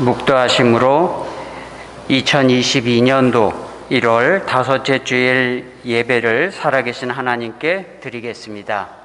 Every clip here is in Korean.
묵도하심으로 2022년도 1월 다섯째 주일 예배를 살아계신 하나님께 드리겠습니다.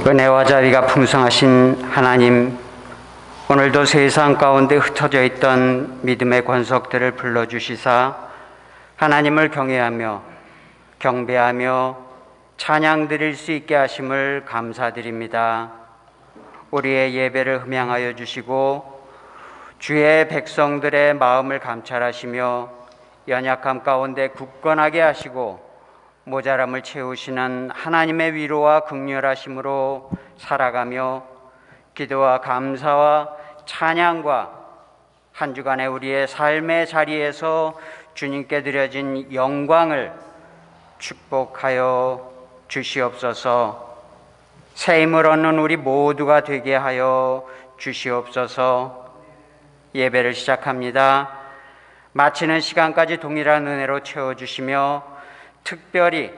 은혜와 자비가 풍성하신 하나님, 오늘도 세상 가운데 흩어져 있던 믿음의 권속들을 불러주시사 하나님을 경외하며 경배하며 찬양 드릴 수 있게 하심을 감사드립니다. 우리의 예배를 흠양하여 주시고 주의 백성들의 마음을 감찰하시며 연약함 가운데 굳건하게 하시고 모자람을 채우시는 하나님의 위로와 긍휼하심으로 살아가며 기도와 감사와 찬양과 한 주간의 우리의 삶의 자리에서 주님께 드려진 영광을 축복하여 주시옵소서. 새 힘을 얻는 우리 모두가 되게 하여 주시옵소서. 예배를 시작합니다. 마치는 시간까지 동일한 은혜로 채워주시며 특별히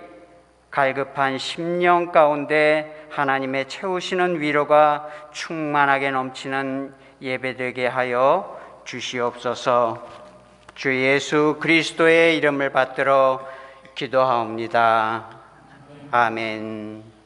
갈급한 심령 가운데 하나님의 채우시는 위로가 충만하게 넘치는 예배되게 하여 주시옵소서. 주 예수 그리스도의 이름을 받들어 기도하옵니다. 아멘.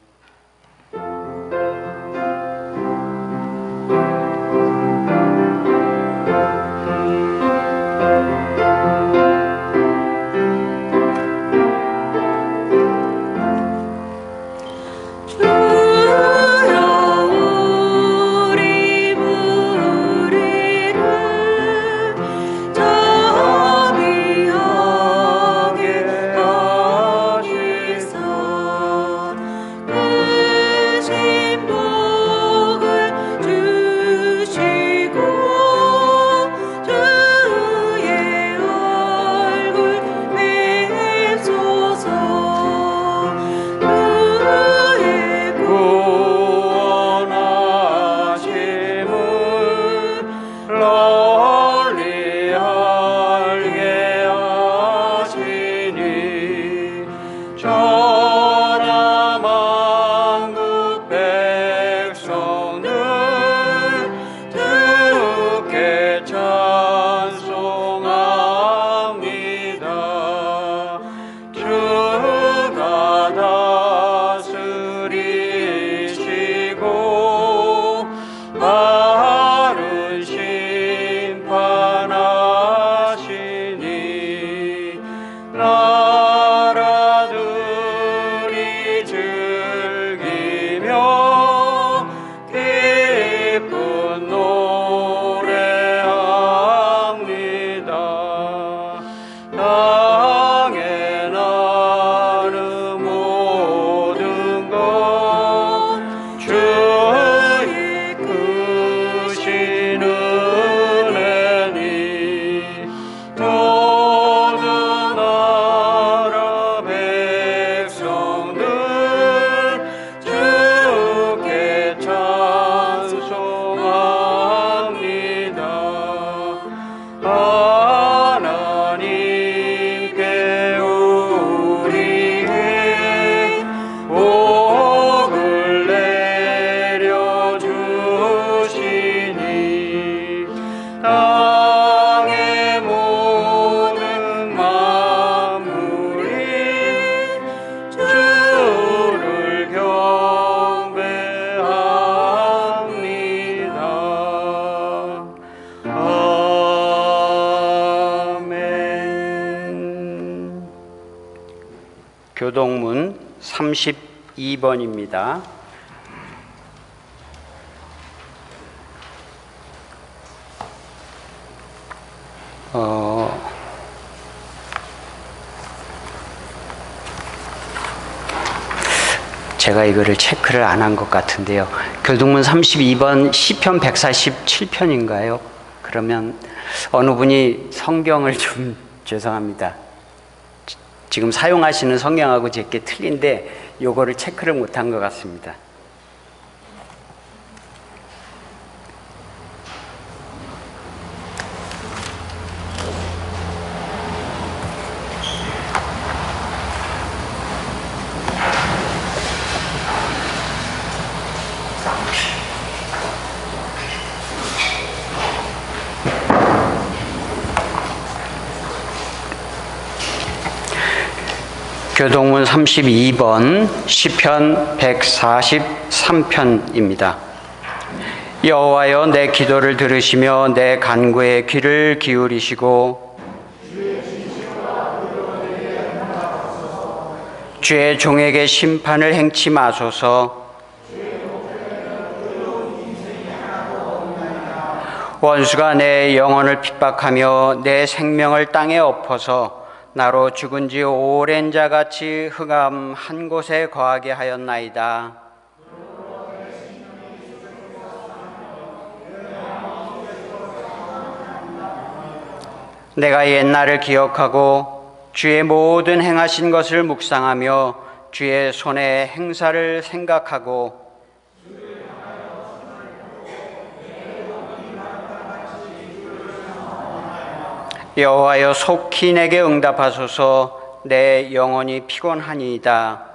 교동문 32번입니다. 제가 이거를 체크를 안 한 것 같은데요. 교동문 32번 시편 147편인가요? 그러면 어느 분이 성경을 좀 죄송합니다. 지금 사용하시는 성경하고 제게 틀린데 요거를 체크를 못한 것 같습니다. 교동문 32번 시편 143편입니다. 여호와여 내 기도를 들으시며 내 간구에 귀를 기울이시고 주의 종에게 심판을 행치 마소서. 원수가 내 영혼을 핍박하며 내 생명을 땅에 엎어서 나로 죽은 지 오랜 자같이 흑암 한 곳에 거하게 하였나이다. 내가 옛날을 기억하고 주의 모든 행하신 것을 묵상하며 주의 손의 행사를 생각하고 여호와여 속히 내게 응답하소서. 내 영혼이 피곤하니이다.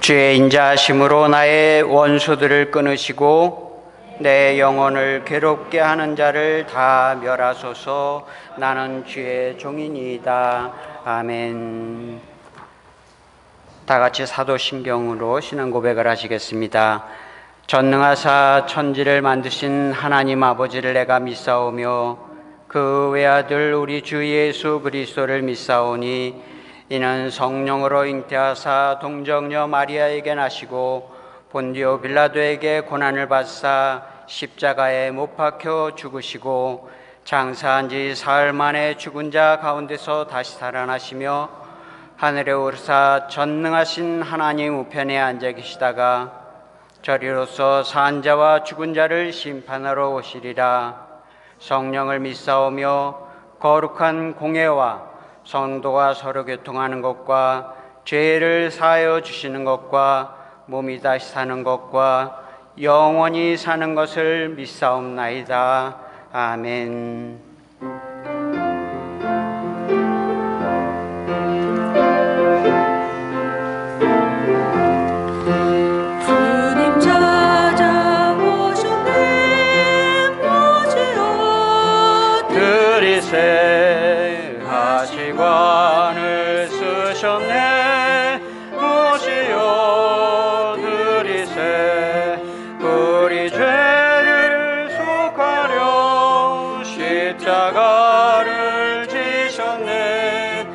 주의 인자하심으로 나의 원수들을 끊으시고 내 영혼을 괴롭게 하는 자를 다 멸하소서. 나는 주의 종이니이다. 아멘. 다 같이 사도신경으로 신앙 고백을 하시겠습니다. 전능하사 천지를 만드신 하나님 아버지를 내가 믿사오며 그 외아들 우리 주 예수 그리스도를 믿사오니 이는 성령으로 잉태하사 동정녀 마리아에게 나시고 본디오 빌라도에게 고난을 받사 십자가에 못 박혀 죽으시고 장사한 지 사흘 만에 죽은 자 가운데서 다시 살아나시며 하늘에 오르사 전능하신 하나님 우편에 앉아 계시다가 저리로서 산 자와 죽은 자를 심판하러 오시리라. 성령을 믿사오며 거룩한 공예와 성도가 서로 교통하는 것과 죄를 사하여 주시는 것과 몸이 다시 사는 것과 영원히 사는 것을 믿사옵나이다. 아멘. 하시관을 쓰셨네. 모시어 들이세 우리 죄를 속하려 십자가를 지셨네.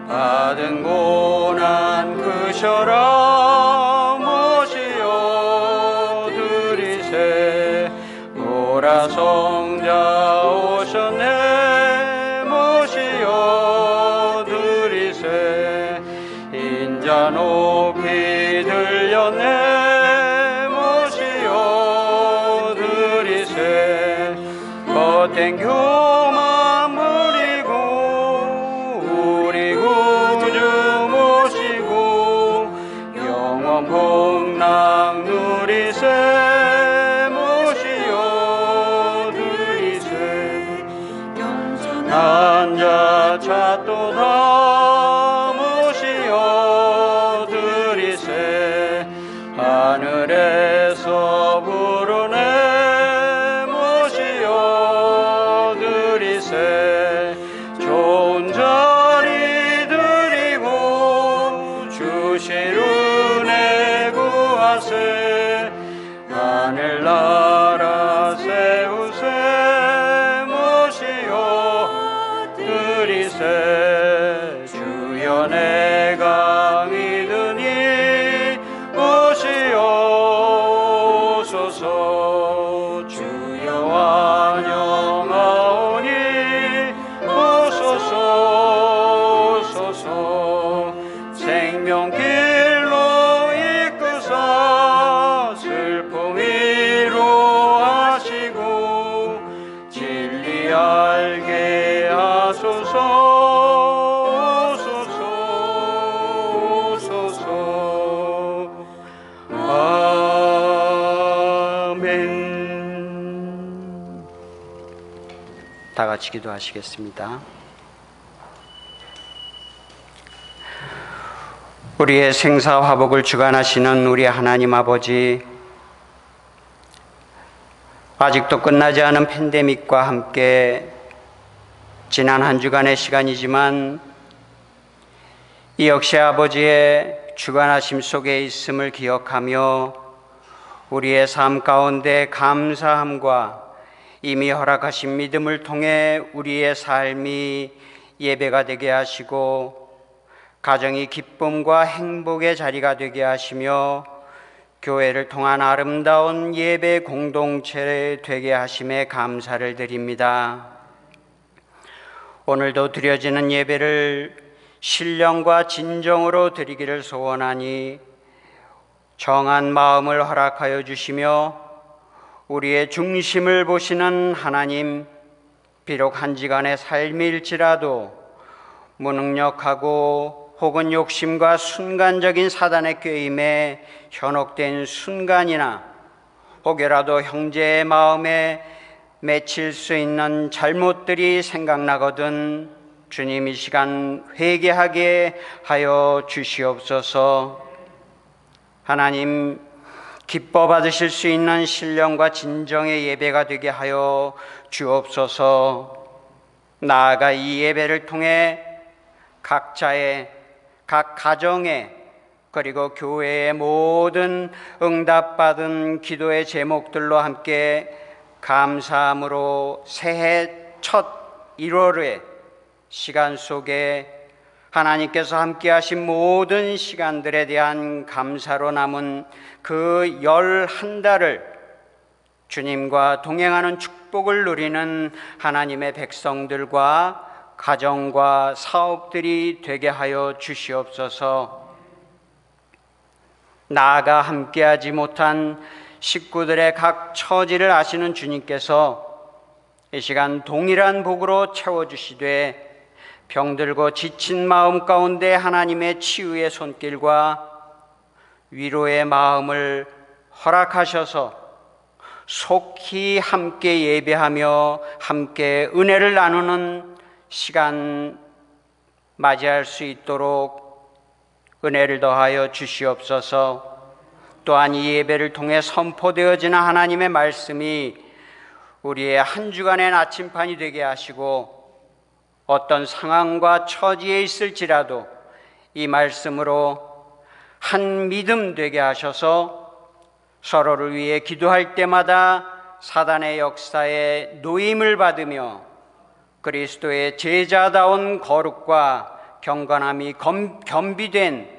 받은 고난 크셔라. 모시어 들이세 보라 성자 오셨네. 인자 높이 들렸네. 모시어 들이세 겉된 교만 버리고 우리 구주 모시고 영원 복락 누리세. 모시어 들이세 겸손한 자 찾도다. 하늘에서 부르네. 모시어 들이세 좋은 자리 드리고 주실 은혜 구하세. 하늘나라 세우세. 모시어 들이세 주여 내가 믿으니 오시옵소서. 주여 환영하오니 다 같이 기도하시겠습니다. 우리의 생사화복을 주관하시는 우리 하나님 아버지, 아직도 끝나지 않은 팬데믹과 함께 지난 한 주간의 시간이지만 이 역시 아버지의 주관하심 속에 있음을 기억하며 우리의 삶 가운데 감사함과 이미 허락하신 믿음을 통해 우리의 삶이 예배가 되게 하시고 가정이 기쁨과 행복의 자리가 되게 하시며 교회를 통한 아름다운 예배 공동체 되게 하심에 감사를 드립니다. 오늘도 드려지는 예배를 신령과 진정으로 드리기를 소원하니 정한 마음을 허락하여 주시며 우리의 중심을 보시는 하나님, 비록 한 지간의 삶일지라도 무능력하고 혹은 욕심과 순간적인 사단의 꾀임에 현혹된 순간이나 혹여라도 형제의 마음에 맺힐 수 있는 잘못들이 생각나거든 주님 이 시간 회개하게 하여 주시옵소서. 하나님, 기뻐 받으실 수 있는 신령과 진정의 예배가 되게 하여 주옵소서. 나아가 이 예배를 통해 각자의 각 가정에 그리고 교회의 모든 응답받은 기도의 제목들로 함께 감사함으로 새해 첫 1월의 시간 속에 하나님께서 함께 하신 모든 시간들에 대한 감사로 남은 그 11달을 주님과 동행하는 축복을 누리는 하나님의 백성들과 가정과 사업들이 되게 하여 주시옵소서. 나아가 함께하지 못한 식구들의 각 처지를 아시는 주님께서 이 시간 동일한 복으로 채워주시되 병들고 지친 마음 가운데 하나님의 치유의 손길과 위로의 마음을 허락하셔서 속히 함께 예배하며 함께 은혜를 나누는 시간 맞이할 수 있도록 은혜를 더하여 주시옵소서. 또한 이 예배를 통해 선포되어지는 하나님의 말씀이 우리의 한 주간의 나침판이 되게 하시고 어떤 상황과 처지에 있을지라도 이 말씀으로 한 믿음 되게 하셔서 서로를 위해 기도할 때마다 사단의 역사에 노임을 받으며 그리스도의 제자다운 거룩과 경건함이 겸비된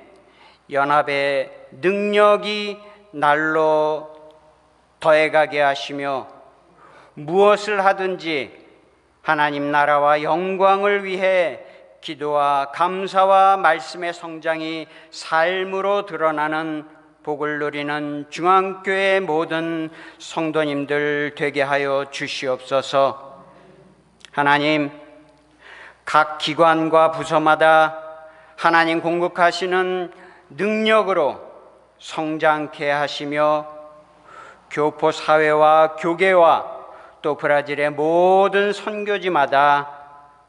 연합의 능력이 날로 더해가게 하시며 무엇을 하든지 하나님 나라와 영광을 위해 기도와 감사와 말씀의 성장이 삶으로 드러나는 복을 누리는 중앙교회 모든 성도님들 되게 하여 주시옵소서. 하나님, 각 기관과 부서마다 하나님 공급하시는 능력으로 성장케 하시며 교포 사회와 교계와 또 브라질의 모든 선교지마다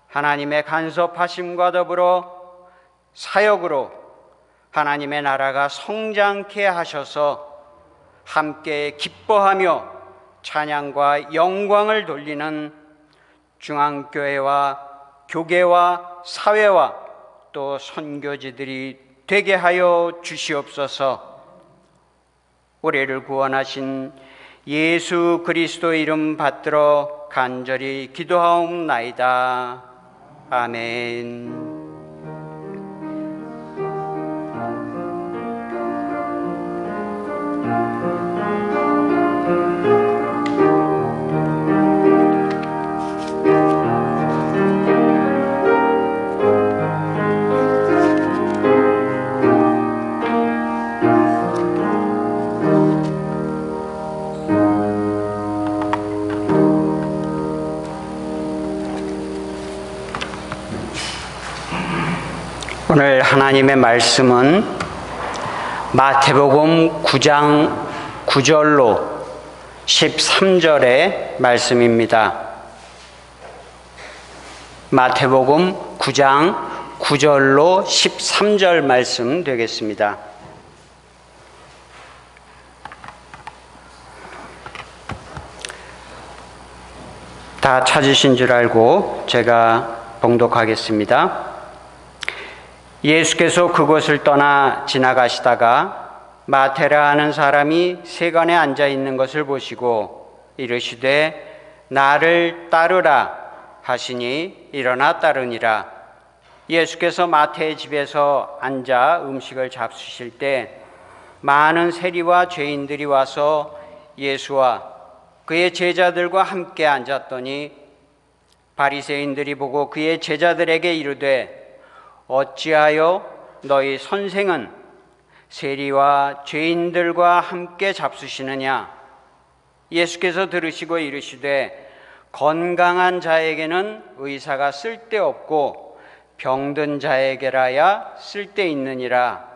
하나님의 간섭하심과 더불어 사역으로 하나님의 나라가 성장케 하셔서 함께 기뻐하며 찬양과 영광을 돌리는 중앙교회와 교계와 사회와 또 선교지들이 되게 하여 주시옵소서. 우리를 구원하신 예수 그리스도 이름 받들어 간절히 기도하옵나이다. 아멘. 오늘 하나님의 말씀은 마태복음 9장 9절로 13절의 말씀입니다. 마태복음 9장 9절로 13절 말씀 되겠습니다. 다 찾으신 줄 알고 제가 봉독하겠습니다. 예수께서 그곳을 떠나 지나가시다가 마테라 하는 사람이 세간에 앉아 있는 것을 보시고 이르시되 나를 따르라 하시니 일어나 따르니라. 예수께서 마태의 집에서 앉아 음식을 잡수실 때 많은 세리와 죄인들이 와서 예수와 그의 제자들과 함께 앉았더니 바리새인들이 보고 그의 제자들에게 이르되 어찌하여 너희 선생은 세리와 죄인들과 함께 잡수시느냐? 예수께서 들으시고 이르시되 건강한 자에게는 의사가 쓸데없고 병든 자에게라야 쓸데있느니라.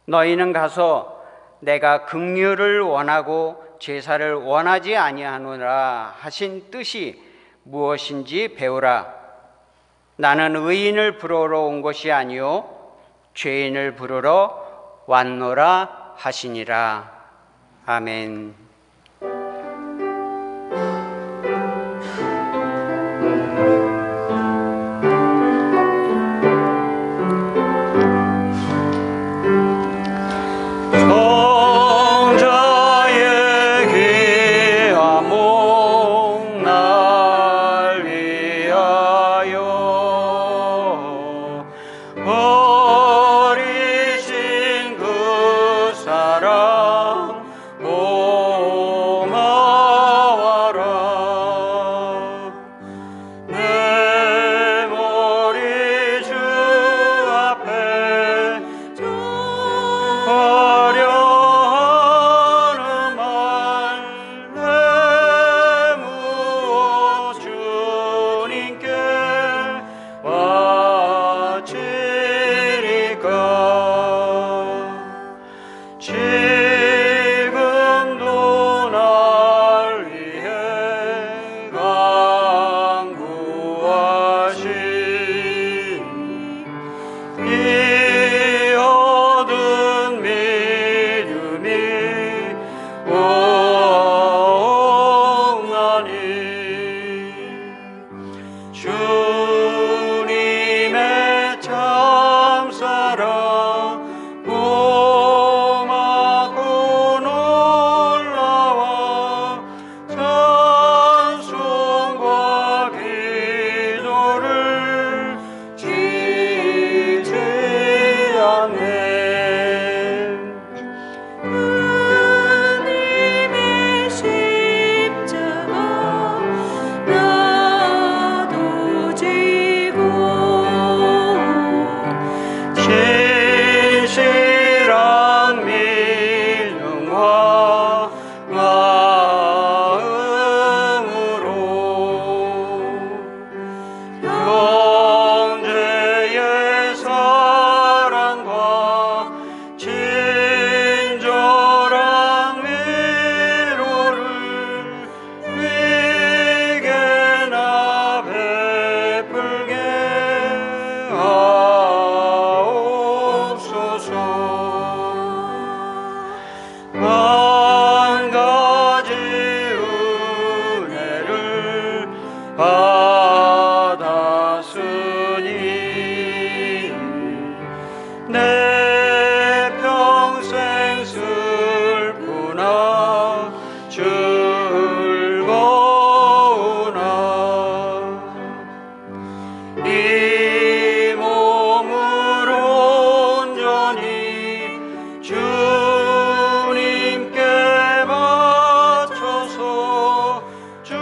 너희는 가서 내가 긍휼을 원하고 제사를 원하지 아니하노라 하신 뜻이 무엇인지 배우라. 나는 의인을 부르러 온 것이 아니요 죄인을 부르러 왔노라 하시니라. 아멘. 주님께 맞춰서 주님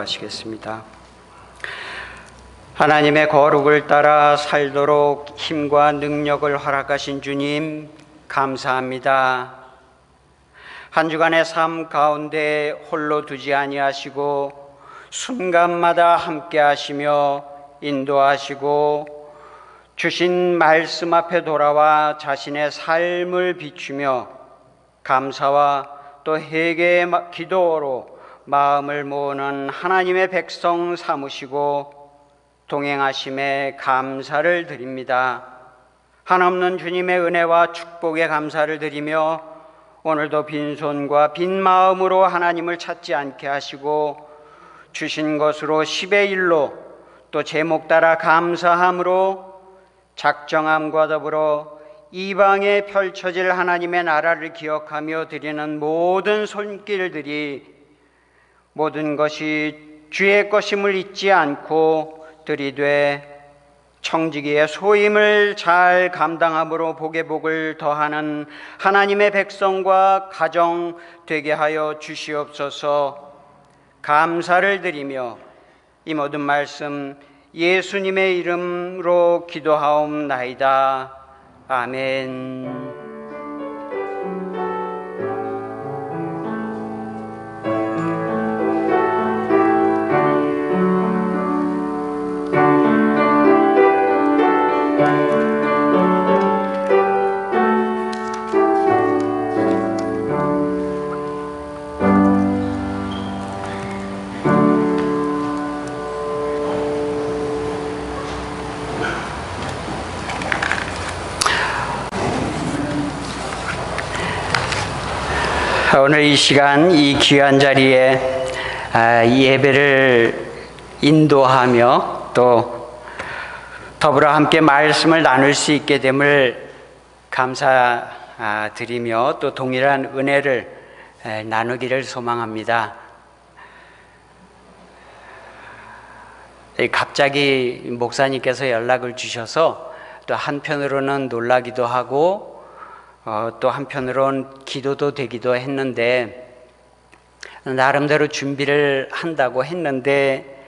기도하시겠습니다. 하나님의 거룩을 따라 살도록 힘과 능력을 허락하신 주님 감사합니다. 한 주간의 삶 가운데 홀로 두지 아니하시고 순간마다 함께 하시며 인도하시고 주신 말씀 앞에 돌아와 자신의 삶을 비추며 감사와 또 회개의 기도로 마음을 모으는 하나님의 백성 삼으시고 동행하심에 감사를 드립니다. 한없는 주님의 은혜와 축복에 감사를 드리며 오늘도 빈손과 빈 마음으로 하나님을 찾지 않게 하시고 주신 것으로 10의 1로 또 제목 따라 감사함으로 작정함과 더불어 이방에 펼쳐질 하나님의 나라를 기억하며 드리는 모든 손길들이 모든 것이 주의 것임을 잊지 않고 들이되 청지기의 소임을 잘 감당함으로 복에 복을 더하는 하나님의 백성과 가정 되게 하여 주시옵소서. 감사를 드리며 이 모든 말씀 예수님의 이름으로 기도하옵나이다. 아멘. 오늘 이 시간 이 귀한 자리에 예배를 인도하며 또 더불어 함께 말씀을 나눌 수 있게 됨을 감사드리며 또 동일한 은혜를 나누기를 소망합니다. 갑자기 목사님께서 연락을 주셔서 또 한편으로는 놀라기도 하고 또 한편으로는 기도도 되기도 했는데 나름대로 준비를 한다고 했는데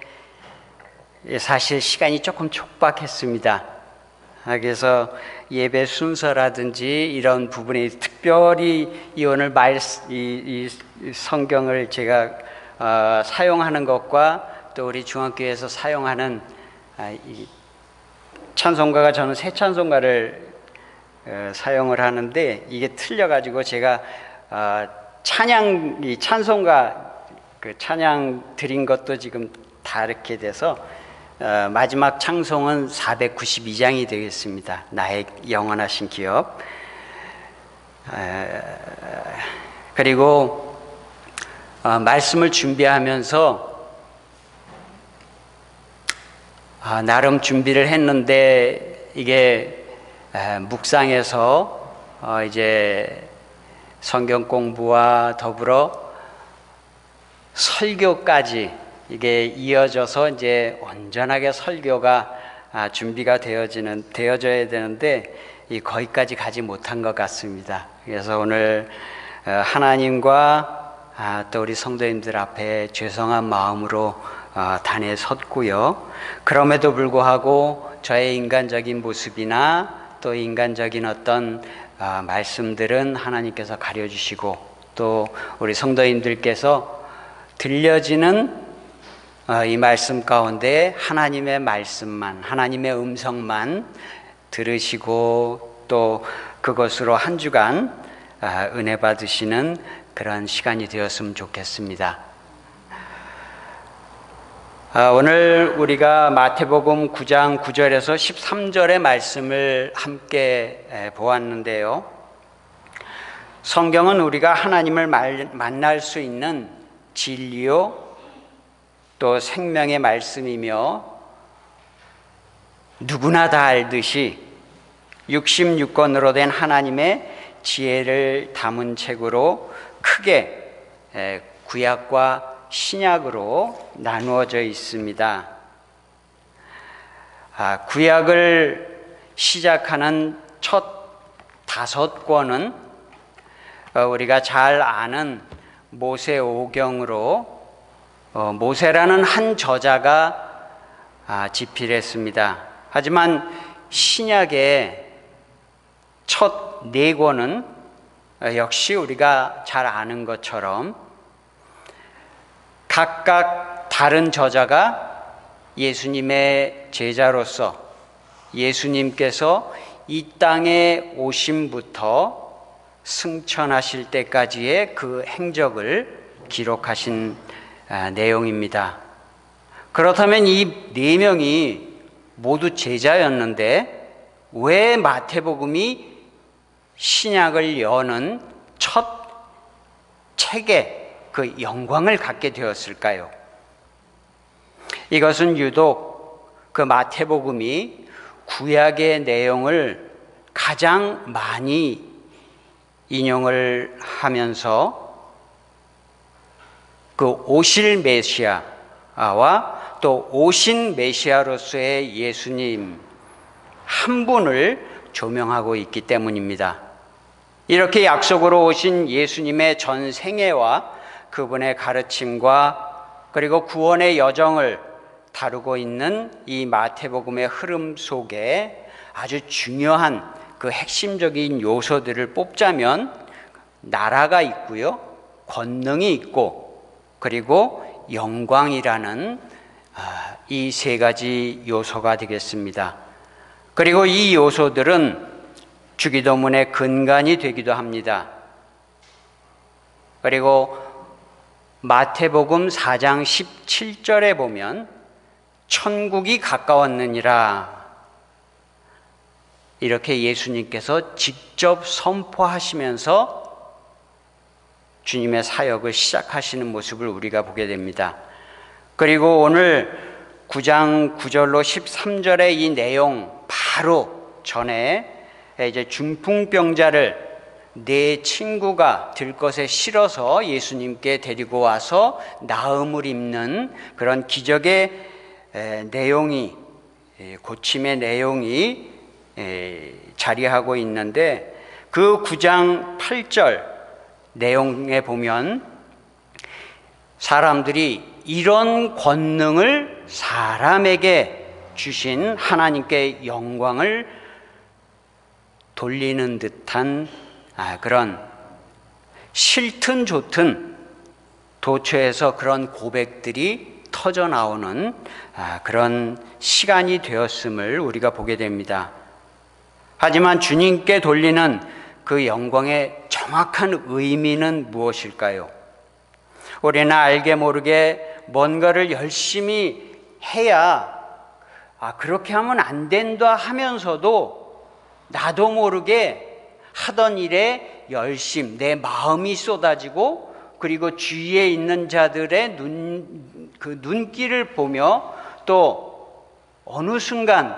사실 시간이 조금 촉박했습니다. 그래서 예배 순서라든지 이런 부분에 특별히 이 오늘 이 성경을 제가 사용하는 것과 또 우리 중앙교회에서 사용하는 이 찬송가가 저는 새 찬송가를 사용을 하는데 이게 틀려가지고 제가 이 찬송가 찬양 드린 것도 지금 다 이렇게 돼서 마지막 찬송은 492장이 되겠습니다. 나의 영원하신 기업. 그리고 말씀을 준비하면서 나름 준비를 했는데 이게 묵상에서 이제 성경 공부와 더불어 설교까지 이게 이어져서 이제 온전하게 설교가 준비가 되어져야 되는데 거기까지 가지 못한 것 같습니다. 그래서 오늘 하나님과 또 우리 성도님들 앞에 죄송한 마음으로 단에 섰고요. 그럼에도 불구하고 저의 인간적인 모습이나 또 인간적인 어떤 말씀들은 하나님께서 가려주시고 또 우리 성도님들께서 들려지는 이 말씀 가운데 하나님의 말씀만, 하나님의 음성만 들으시고 또 그것으로 한 주간 은혜 받으시는 그런 시간이 되었으면 좋겠습니다. 오늘 우리가 마태복음 9장 9절에서 13절의 말씀을 함께 보았는데요. 성경은 우리가 하나님을 만날 수 있는 진리요 또 생명의 말씀이며 누구나 다 알듯이 66권으로 된 하나님의 지혜를 담은 책으로 크게 구약과 신약으로 나누어져 있습니다. 구약을 시작하는 첫 5권은 우리가 잘 아는 모세오경으로 모세라는 한 저자가 집필했습니다. 하지만 신약의 첫 네 권은 역시 우리가 잘 아는 것처럼 각각 다른 저자가 예수님의 제자로서 예수님께서 이 땅에 오심부터 승천하실 때까지의 그 행적을 기록하신 내용입니다. 그렇다면 이 네 명이 모두 제자였는데 왜 마태복음이 신약을 여는 첫 책에 그 영광을 갖게 되었을까요? 이것은 유독 그 마태복음이 구약의 내용을 가장 많이 인용을 하면서 그 오실 메시아와 또 오신 메시아로서의 예수님 한 분을 조명하고 있기 때문입니다. 이렇게 약속으로 오신 예수님의 전 생애와 그분의 가르침과 그리고 구원의 여정을 다루고 있는 이 마태복음의 흐름 속에 아주 중요한 그 핵심적인 요소들을 뽑자면 나라가 있고요, 권능이 있고, 그리고 영광이라는 이 세 가지 요소가 되겠습니다. 그리고 이 요소들은 주기도문의 근간이 되기도 합니다. 그리고 마태복음 4장 17절에 보면 천국이 가까웠느니라 이렇게 예수님께서 직접 선포하시면서 주님의 사역을 시작하시는 모습을 우리가 보게 됩니다. 그리고 오늘 9장 9절로 13절의 이 내용 바로 전에 이제 중풍병자를 내 친구가 들것에 실어서 예수님께 데리고 와서 나음을 입는 그런 기적의 내용이, 고침의 내용이 자리하고 있는데 그 9장 8절 내용에 보면 사람들이 이런 권능을 사람에게 주신 하나님께 영광을 돌리는 듯한 그런 싫든 좋든 도처에서 그런 고백들이 터져 나오는 그런 시간이 되었음을 우리가 보게 됩니다. 하지만 주님께 돌리는 그 영광의 정확한 의미는 무엇일까요? 우리는 알게 모르게 뭔가를 열심히 해야 그렇게 하면 안 된다 하면서도 나도 모르게 하던 일에 열심, 내 마음이 쏟아지고 그리고 주위에 있는 자들의 그 눈길을 보며 또 어느 순간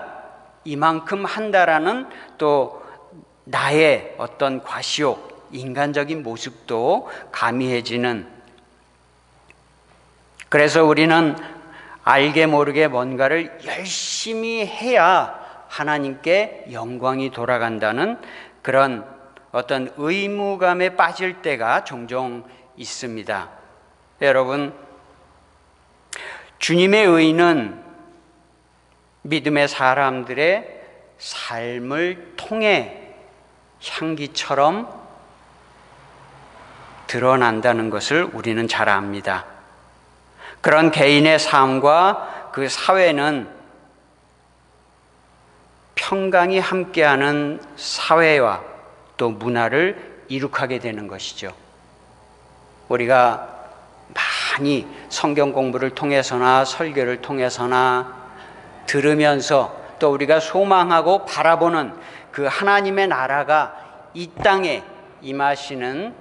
이만큼 한다라는 또 나의 어떤 과시욕, 인간적인 모습도 가미해지는, 그래서 우리는 알게 모르게 뭔가를 열심히 해야 하나님께 영광이 돌아간다는 그런 어떤 의무감에 빠질 때가 종종 있습니다. 여러분, 주님의 의는 믿음의 사람들의 삶을 통해 향기처럼 드러난다는 것을 우리는 잘 압니다. 그런 개인의 삶과 그 사회는 평강이 함께하는 사회와 또 문화를 이룩하게 되는 것이죠. 우리가 많이 성경 공부를 통해서나 설교를 통해서나 들으면서 또 우리가 소망하고 바라보는 그 하나님의 나라가 이 땅에 임하시는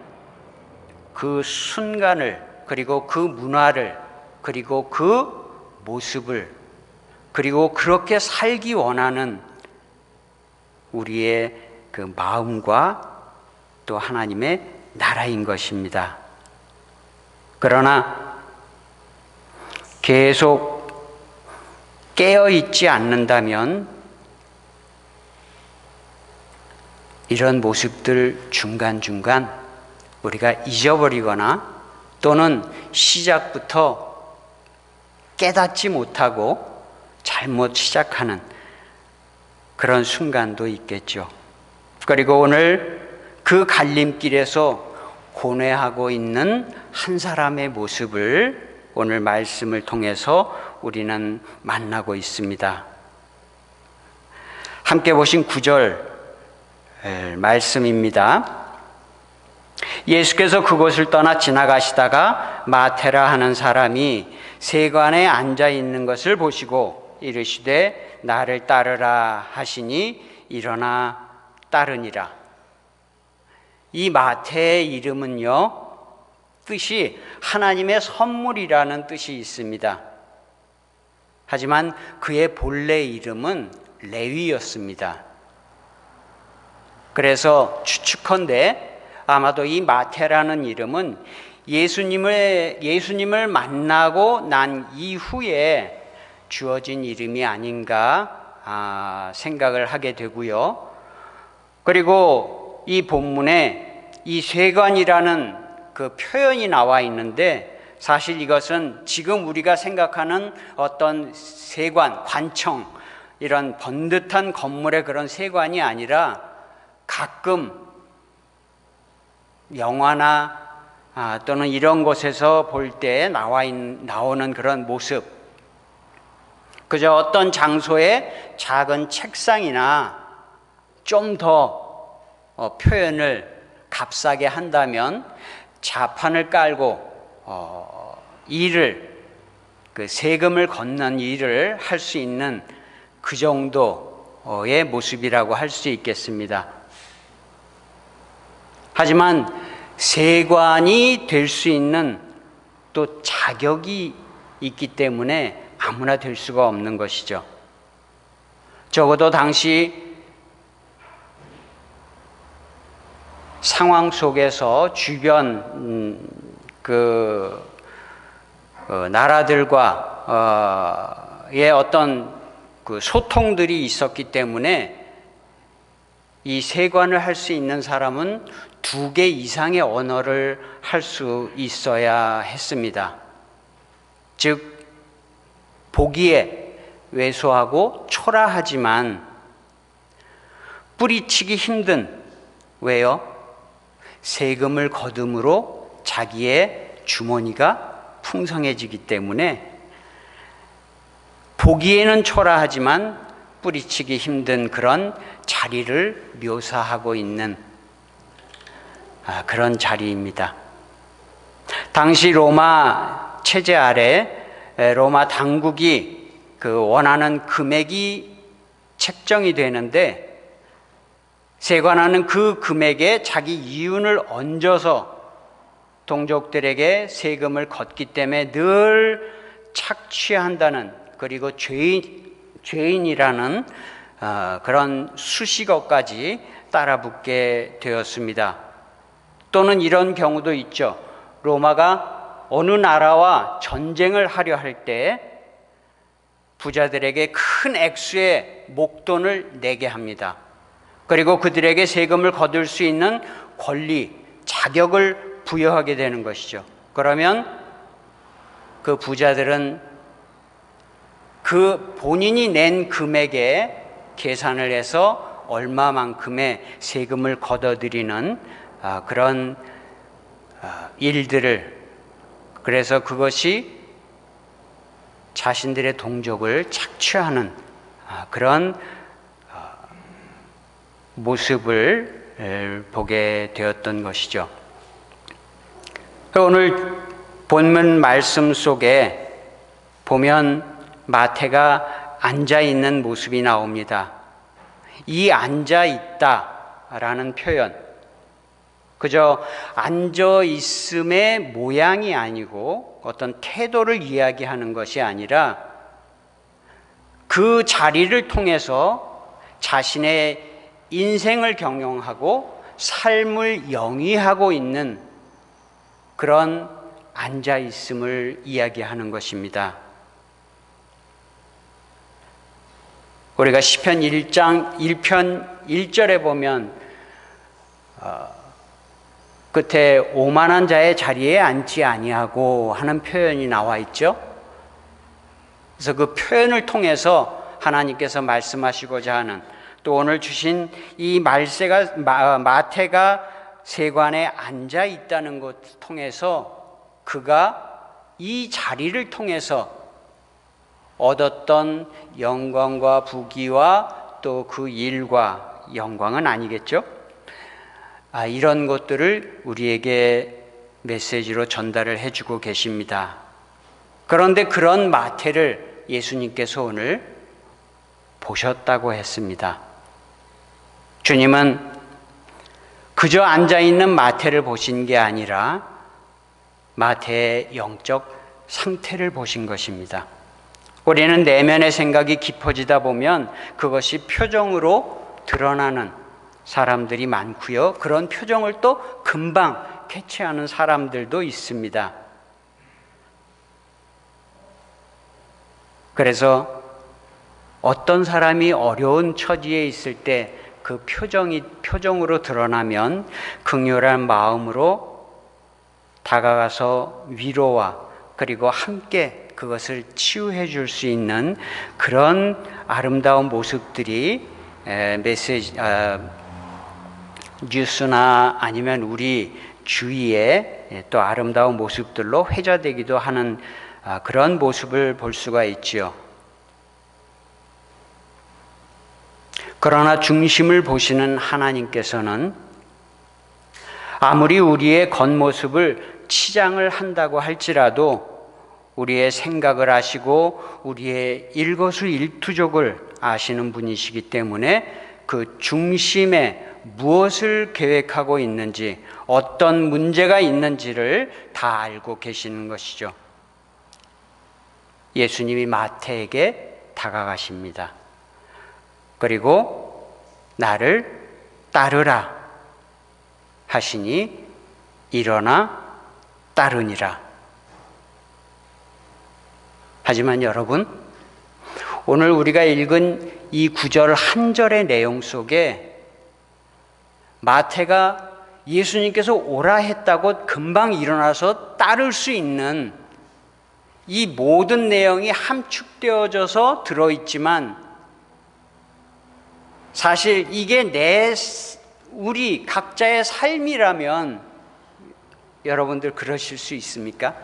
그 순간을, 그리고 그 문화를, 그리고 그 모습을, 그리고 그렇게 살기 원하는 우리의 그 마음과 또 하나님의 나라인 것입니다. 그러나 계속 깨어있지 않는다면 이런 모습들 중간중간 우리가 잊어버리거나 또는 시작부터 깨닫지 못하고 잘못 시작하는 그런 순간도 있겠죠. 그리고 오늘 그 갈림길에서 고뇌하고 있는 한 사람의 모습을 오늘 말씀을 통해서 우리는 만나고 있습니다. 함께 보신 9절 말씀입니다. 예수께서 그곳을 떠나 지나가시다가 마테라 하는 사람이 세관에 앉아 있는 것을 보시고 이르시되 나를 따르라 하시니 일어나 따르니라. 이 마태의 이름은요, 뜻이 하나님의 선물이라는 뜻이 있습니다. 하지만 그의 본래 이름은 레위였습니다. 그래서 추측컨대 아마도 이 마태라는 이름은 예수님을 만나고 난 이후에 주어진 이름이 아닌가 생각을 하게 되고요. 그리고 이 본문에 이 세관이라는 그 표현이 나와 있는데 사실 이것은 지금 우리가 생각하는 어떤 세관, 관청 이런 번듯한 건물의 그런 세관이 아니라 가끔 영화나 또는 이런 곳에서 볼 때 나오는 그런 모습, 그저 어떤 장소에 작은 책상이나 좀 더 표현을 값싸게 한다면 자판을 깔고 그 세금을 걷는 일을 할 수 있는 그 정도의 모습이라고 할 수 있겠습니다. 하지만 세관이 될 수 있는 또 자격이 있기 때문에 아무나 될 수가 없는 것이죠. 적어도 당시 상황 속에서 주변 나라들과의 어떤 그 소통들이 있었기 때문에 이 세관을 할 수 있는 사람은 2개 이상의 언어를 할 수 있어야 했습니다. 즉 보기에 왜소하고 초라하지만 뿌리치기 힘든, 왜요? 세금을 거둠으로 자기의 주머니가 풍성해지기 때문에 보기에는 초라하지만 뿌리치기 힘든 그런 자리를 묘사하고 있는 그런 자리입니다. 당시 로마 체제 아래 로마 당국이 그 원하는 금액이 책정이 되는데 세관하는 그 금액에 자기 이윤을 얹어서 동족들에게 세금을 걷기 때문에 늘 착취한다는, 그리고 죄인이라는 그런 수식어까지 따라붙게 되었습니다. 또는 이런 경우도 있죠. 로마가 어느 나라와 전쟁을 하려 할 때 부자들에게 큰 액수의 목돈을 내게 합니다. 그리고 그들에게 세금을 거둘 수 있는 권리, 자격을 부여하게 되는 것이죠. 그러면 그 부자들은 그 본인이 낸 금액에 계산을 해서 얼마만큼의 세금을 걷어들이는 그런 일들을, 그래서 그것이 자신들의 동족을 착취하는 그런 모습을 보게 되었던 것이죠. 오늘 본문 말씀 속에 보면 마태가 앉아있는 모습이 나옵니다. 이 앉아있다라는 표현, 그저 앉아있음의 모양이 아니고 어떤 태도를 이야기하는 것이 아니라 그 자리를 통해서 자신의 인생을 경영하고 삶을 영위하고 있는 그런 앉아있음을 이야기하는 것입니다. 우리가 시편 1장 1편 1절에 보면 끝에 오만한 자의 자리에 앉지 아니하고 하는 표현이 나와 있죠. 그래서 그 표현을 통해서 하나님께서 말씀하시고자 하는, 또 오늘 주신 이 마태가 세관에 앉아 있다는 것을 통해서 그가 이 자리를 통해서 얻었던 영광과 부귀와 또 그 일과, 영광은 아니겠죠? 이런 것들을 우리에게 메시지로 전달을 해주고 계십니다. 그런데 그런 마태를 예수님께서 오늘 보셨다고 했습니다. 주님은 그저 앉아있는 마태를 보신 게 아니라 마태의 영적 상태를 보신 것입니다. 우리는 내면의 생각이 깊어지다 보면 그것이 표정으로 드러나는 사람들이 많고요. 그런 표정을 또 금방 캐치하는 사람들도 있습니다. 그래서 어떤 사람이 어려운 처지에 있을 때 그 표정으로 드러나면 긍휼한 마음으로 다가가서 위로와 그리고 함께 그것을 치유해 줄 수 있는 그런 아름다운 모습들이 뉴스나 아니면 우리 주위에 또 아름다운 모습들로 회자되기도 하는 그런 모습을 볼 수가 있지요. 그러나 중심을 보시는 하나님께서는 아무리 우리의 겉모습을 치장을 한다고 할지라도 우리의 생각을 아시고 우리의 일거수일투족을 아시는 분이시기 때문에 그 중심에 무엇을 계획하고 있는지, 어떤 문제가 있는지를 다 알고 계시는 것이죠. 예수님이 마태에게 다가가십니다. 그리고 나를 따르라 하시니 일어나 따르니라. 하지만 여러분, 오늘 우리가 읽은 이 구절 한 절의 내용 속에 마태가 예수님께서 오라 했다고 금방 일어나서 따를 수 있는 이 모든 내용이 함축되어져서 들어있지만 사실 이게 우리 각자의 삶이라면 여러분들 그러실 수 있습니까?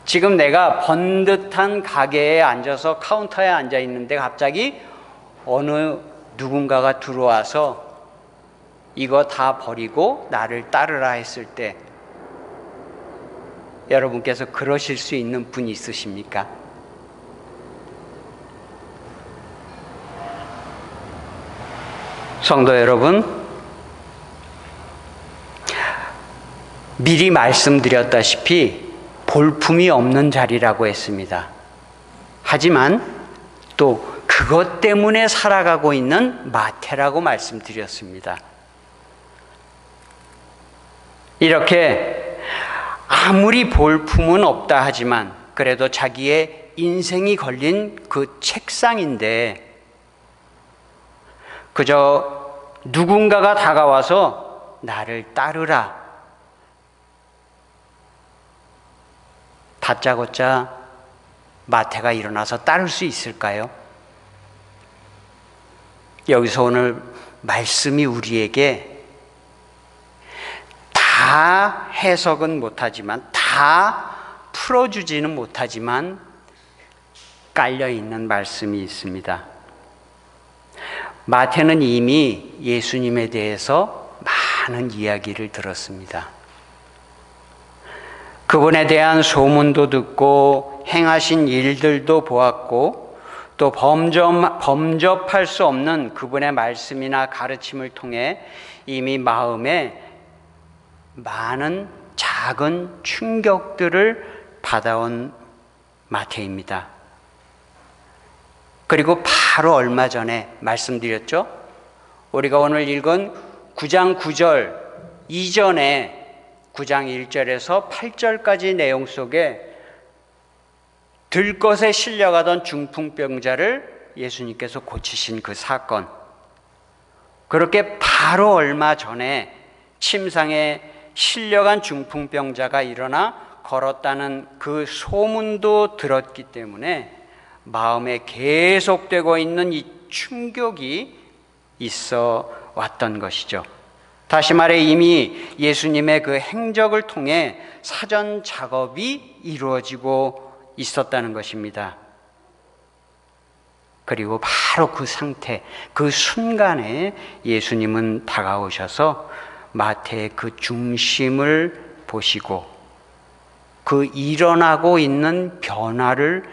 지금 내가 번듯한 가게에 앉아서 카운터에 앉아 있는데 갑자기 어느 누군가가 들어와서 이거 다 버리고 나를 따르라 했을 때 여러분께서 그러실 수 있는 분이 있으십니까? 성도 여러분, 미리 말씀드렸다시피 볼품이 없는 자리라고 했습니다. 하지만 또 그것 때문에 살아가고 있는 마태라고 말씀드렸습니다. 이렇게 아무리 볼품은 없다 하지만 그래도 자기의 인생이 걸린 그 책상인데 그저 누군가가 다가와서 나를 따르라 다짜고짜 마태가 일어나서 따를 수 있을까요? 여기서 오늘 말씀이 우리에게 다 해석은 못하지만 다 풀어주지는 못하지만 깔려있는 말씀이 있습니다. 마태는 이미 예수님에 대해서 많은 이야기를 들었습니다. 그분에 대한 소문도 듣고 행하신 일들도 보았고 또 범접할 수 없는 그분의 말씀이나 가르침을 통해 이미 마음에 많은 작은 충격들을 받아온 마태입니다. 그리고 바로 얼마 전에 말씀드렸죠. 우리가 오늘 읽은 9장 9절 이전에 9장 1절에서 8절까지 내용 속에 들것에 실려가던 중풍병자를 예수님께서 고치신 그 사건, 그렇게 바로 얼마 전에 침상에 실려간 중풍병자가 일어나 걸었다는 그 소문도 들었기 때문에 마음에 계속되고 있는 이 충격이 있어 왔던 것이죠. 다시 말해 이미 예수님의 그 행적을 통해 사전 작업이 이루어지고 있었다는 것입니다. 그리고 바로 그 상태, 그 순간에 예수님은 다가오셔서 마태의 그 중심을 보시고 그 일어나고 있는 변화를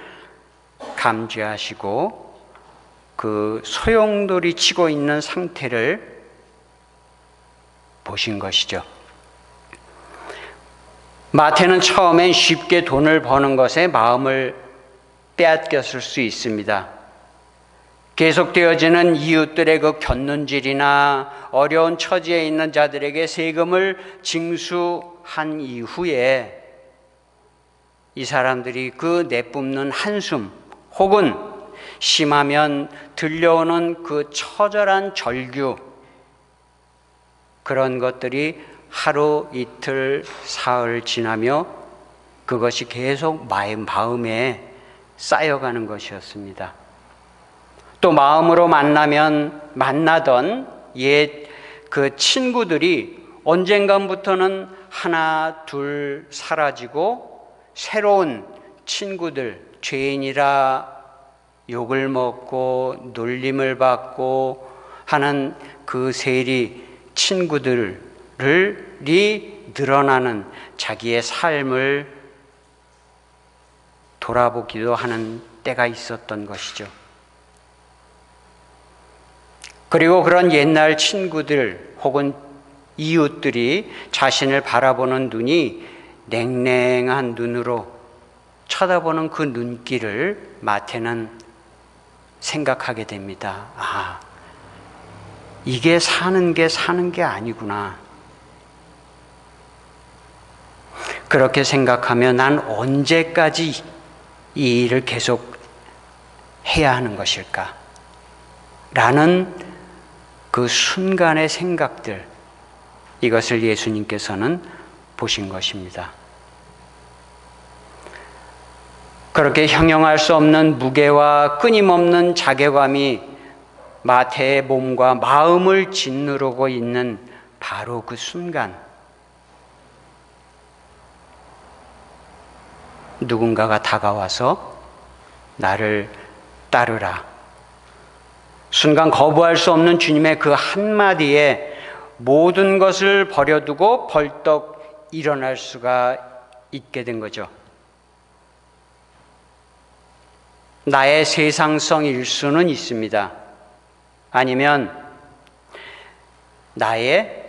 감지하시고 그 소용돌이 치고 있는 상태를 보신 것이죠. 마태는 처음엔 쉽게 돈을 버는 것에 마음을 빼앗겼을 수 있습니다. 계속되어지는 이웃들의 그 곁눈질이나 어려운 처지에 있는 자들에게 세금을 징수한 이후에 이 사람들이 그 내뿜는 한숨 혹은 심하면 들려오는 그 처절한 절규, 그런 것들이 하루 이틀 사흘 지나며 그것이 계속 마음에 쌓여가는 것이었습니다. 또 마음으로 만나던 옛 그 친구들이 언젠가부터는 하나 둘 사라지고 새로운 친구들, 죄인이라 욕을 먹고 놀림을 받고 하는 그 세리 친구들이 늘어나는 자기의 삶을 돌아보기도 하는 때가 있었던 것이죠. 그리고 그런 옛날 친구들 혹은 이웃들이 자신을 바라보는 눈이 냉랭한 눈으로 쳐다보는 그 눈길을 마태는 생각하게 됩니다. 아, 이게 사는 게 아니구나. 그렇게 생각하며 난 언제까지 이 일을 계속 해야 하는 것일까? 라는 그 순간의 생각들, 이것을 예수님께서는 보신 것입니다. 그렇게 형용할 수 없는 무게와 끊임없는 자괴감이 마태의 몸과 마음을 짓누르고 있는 바로 그 순간, 누군가가 다가와서 나를 따르라. 순간 거부할 수 없는 주님의 그 한마디에 모든 것을 버려두고 벌떡 일어날 수가 있게 된 거죠. 나의 세상성일 수는 있습니다. 아니면 나의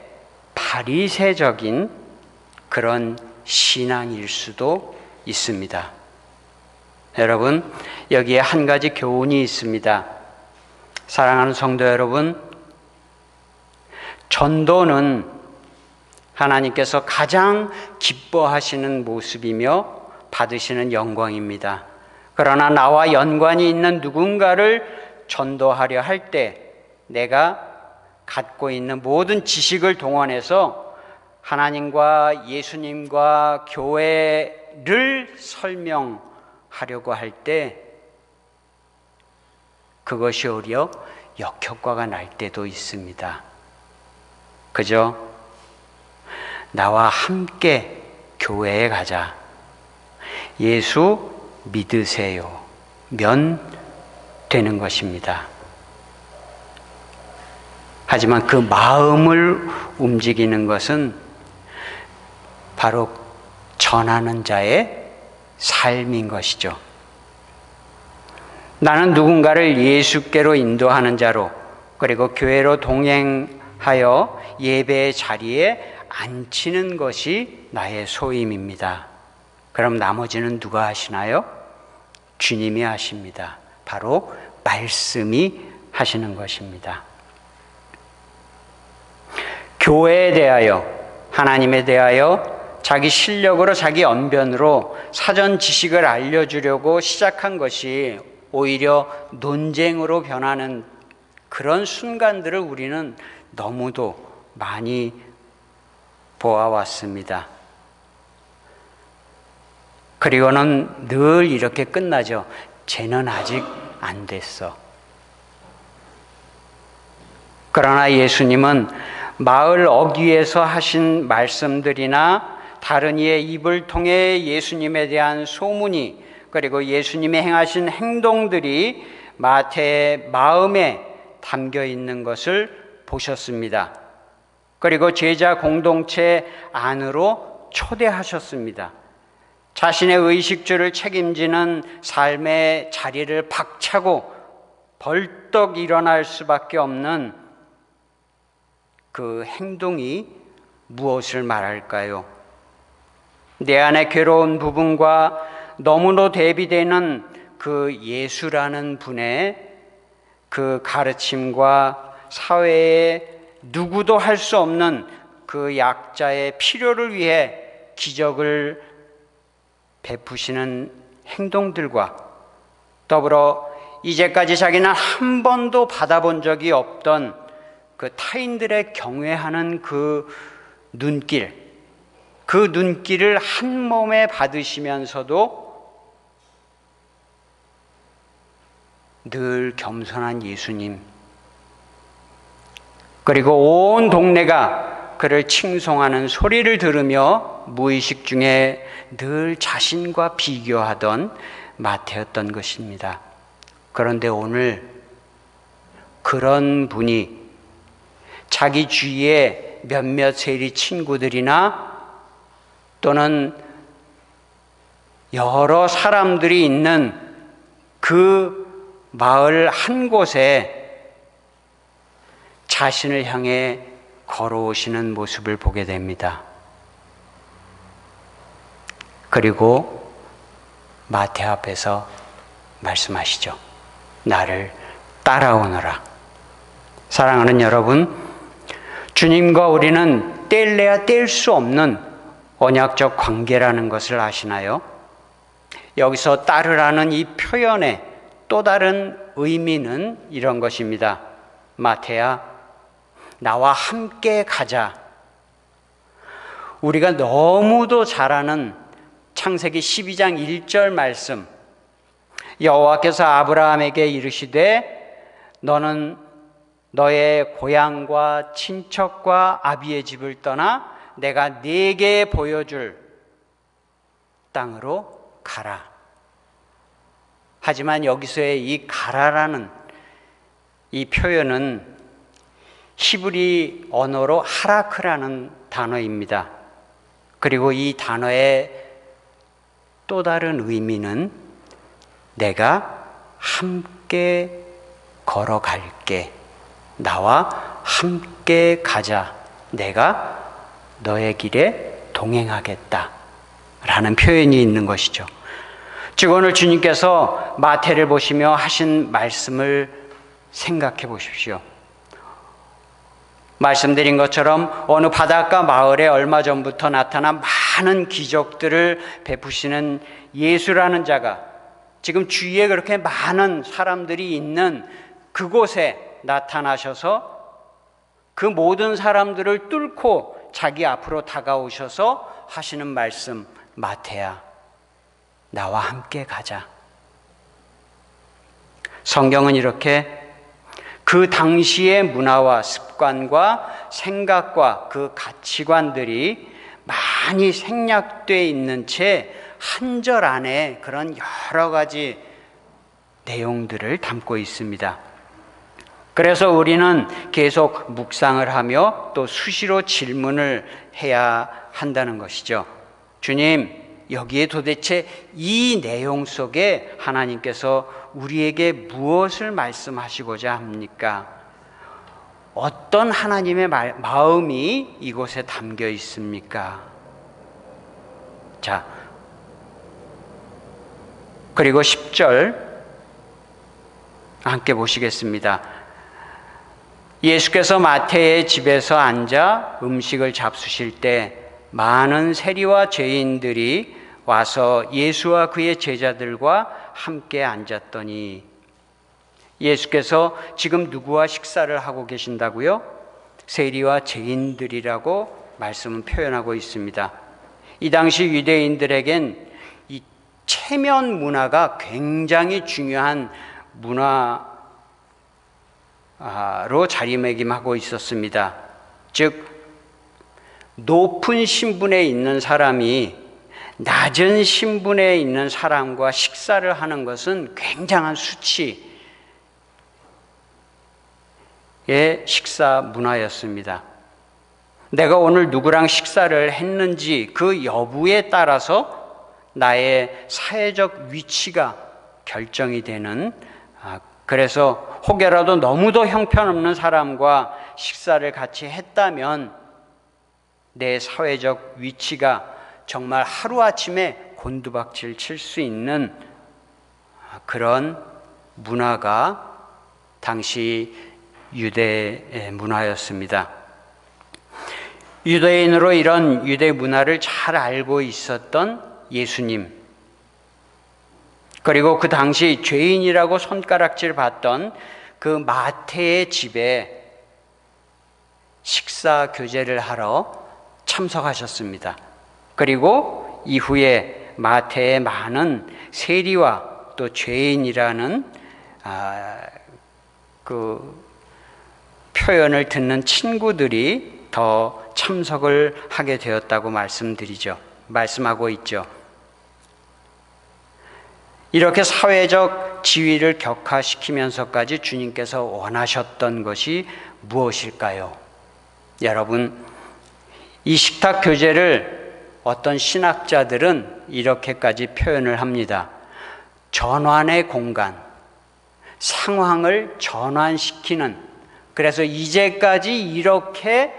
바리새적인 그런 신앙일 수도 있습니다. 여러분, 여기에 한 가지 교훈이 있습니다. 사랑하는 성도 여러분, 전도는 하나님께서 가장 기뻐하시는 모습이며 받으시는 영광입니다. 그러나 나와 연관이 있는 누군가를 전도하려 할 때 내가 갖고 있는 모든 지식을 동원해서 하나님과 예수님과 교회를 설명하려고 할 때 그것이 오히려 역효과가 날 때도 있습니다. 그죠? 나와 함께 교회에 가자. 예수 믿으세요. 면 되는 것입니다. 하지만 그 마음을 움직이는 것은 바로 전하는 자의 삶인 것이죠. 나는 누군가를 예수께로 인도하는 자로, 그리고 교회로 동행하여 예배의 자리에 앉히는 것이 나의 소임입니다. 그럼 나머지는 누가 하시나요? 주님이 하십니다. 바로 말씀이 하시는 것입니다. 교회에 대하여, 하나님에 대하여 자기 실력으로, 자기 언변으로 사전 지식을 알려주려고 시작한 것이 오히려 논쟁으로 변하는 그런 순간들을 우리는 너무도 많이 보아왔습니다. 그리고는 늘 이렇게 끝나죠. 쟤는 아직 안 됐어. 그러나 예수님은 마을 어귀에서 하신 말씀들이나 다른 이의 입을 통해 예수님에 대한 소문이, 그리고 예수님이 행하신 행동들이 마태의 마음에 담겨 있는 것을 보셨습니다. 그리고 제자 공동체 안으로 초대하셨습니다. 자신의 의식주를 책임지는 삶의 자리를 박차고 벌떡 일어날 수밖에 없는 그 행동이 무엇을 말할까요? 내 안에 괴로운 부분과 너무도 대비되는 그 예수라는 분의 그 가르침과 사회에 누구도 할 수 없는 그 약자의 필요를 위해 기적을 베푸시는 행동들과 더불어 이제까지 자기는 한 번도 받아본 적이 없던 그 타인들의 경외하는 그 눈길, 그 눈길을 한 몸에 받으시면서도 늘 겸손한 예수님, 그리고 온 동네가 그를 칭송하는 소리를 들으며 무의식 중에 늘 자신과 비교하던 마태였던 것입니다. 그런데 오늘 그런 분이 자기 주위에 몇몇 세리 친구들이나 또는 여러 사람들이 있는 그 마을 한 곳에 자신을 향해 걸어오시는 모습을 보게 됩니다. 그리고 마태 앞에서 말씀하시죠. 나를 따라오너라. 사랑하는 여러분, 주님과 우리는 뗄래야 뗄 수 없는 언약적 관계라는 것을 아시나요? 여기서 따르라는 이 표현의 또 다른 의미는 이런 것입니다. 마태야, 나와 함께 가자. 우리가 너무도 잘 아는 창세기 12장 1절 말씀, 여호와께서 아브라함에게 이르시되 너는 너의 고향과 친척과 아비의 집을 떠나 내가 네게 보여줄 땅으로 가라. 하지만 여기서의 이 가라라는 이 표현은 히브리 언어로 하라크라는 단어입니다. 그리고 이 단어의 또 다른 의미는 내가 함께 걸어갈게. 나와 함께 가자. 내가 너의 길에 동행하겠다. 라는 표현이 있는 것이죠. 즉 오늘 주님께서 마태를 보시며 하신 말씀을 생각해 보십시오. 말씀드린 것처럼 어느 바닷가 마을에 얼마 전부터 나타난 많은 기적들을 베푸시는 예수라는 자가 지금 주위에 그렇게 많은 사람들이 있는 그곳에 나타나셔서 그 모든 사람들을 뚫고 자기 앞으로 다가오셔서 하시는 말씀, 마태야, 나와 함께 가자. 성경은 이렇게 그 당시의 문화와 습관과 생각과 그 가치관들이 많이 생략되어 있는 채 한 절 안에 그런 여러 가지 내용들을 담고 있습니다. 그래서 우리는 계속 묵상을 하며 또 수시로 질문을 해야 한다는 것이죠. 주님, 여기에 도대체 이 내용 속에 하나님께서 우리에게 무엇을 말씀하시고자 합니까? 어떤 하나님의 마음이 이곳에 담겨 있습니까? 자, 그리고 10절 함께 보시겠습니다. 예수께서 마태의 집에서 앉아 음식을 잡수실 때 많은 세리와 죄인들이 와서 예수와 그의 제자들과 함께 앉았더니, 예수께서 지금 누구와 식사를 하고 계신다고요? 세리와 죄인들이라고 말씀은 표현하고 있습니다. 이 당시 유대인들에겐 이 체면 문화가 굉장히 중요한 문화로 자리매김하고 있었습니다. 즉 높은 신분에 있는 사람이 낮은 신분에 있는 사람과 식사를 하는 것은 굉장한 수치의 식사 문화였습니다. 내가 오늘 누구랑 식사를 했는지 그 여부에 따라서 나의 사회적 위치가 결정이 되는, 그래서 혹여라도 너무도 형편없는 사람과 식사를 같이 했다면 내 사회적 위치가 정말 하루아침에 곤두박질 칠 수 있는 그런 문화가 당시 유대의 문화였습니다. 유대인으로 이런 유대 문화를 잘 알고 있었던 예수님, 그리고 그 당시 죄인이라고 손가락질 받던 그 마태의 집에 식사 교제를 하러 참석하셨습니다. 그리고 이후에 마태의 많은 세리와 또 죄인이라는 그 표현을 듣는 친구들이 더 참석을 하게 되었다고 말씀하고 있죠. 이렇게 사회적 지위를 격화시키면서까지 주님께서 원하셨던 것이 무엇일까요? 여러분, 이 식탁 교제를 어떤 신학자들은 이렇게까지 표현을 합니다. 전환의 공간, 상황을 전환시키는, 그래서 이제까지 이렇게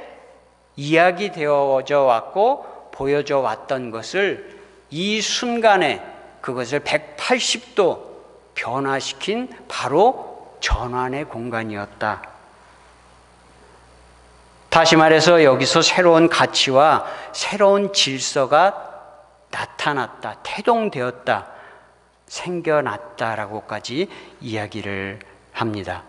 이야기되어져 왔고 보여져 왔던 것을 이 순간에 그것을 180도 변화시킨 바로 전환의 공간이었다. 다시 말해서 여기서 새로운 가치와 새로운 질서가 나타났다, 태동되었다, 생겨났다라고까지 이야기를 합니다.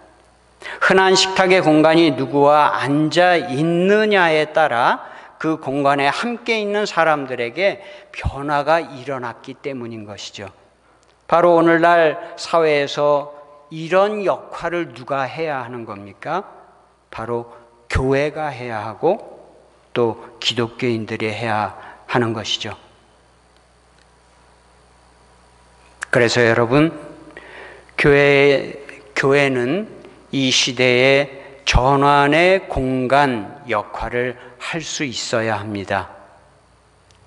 흔한 식탁의 공간이 누구와 앉아 있느냐에 따라 그 공간에 함께 있는 사람들에게 변화가 일어났기 때문인 것이죠. 바로 오늘날 사회에서 이런 역할을 누가 해야 하는 겁니까? 바로 교회가 해야 하고 또 기독교인들이 해야 하는 것이죠. 그래서 여러분, 교회는 이 시대의 전환의 공간 역할을 할 수 있어야 합니다.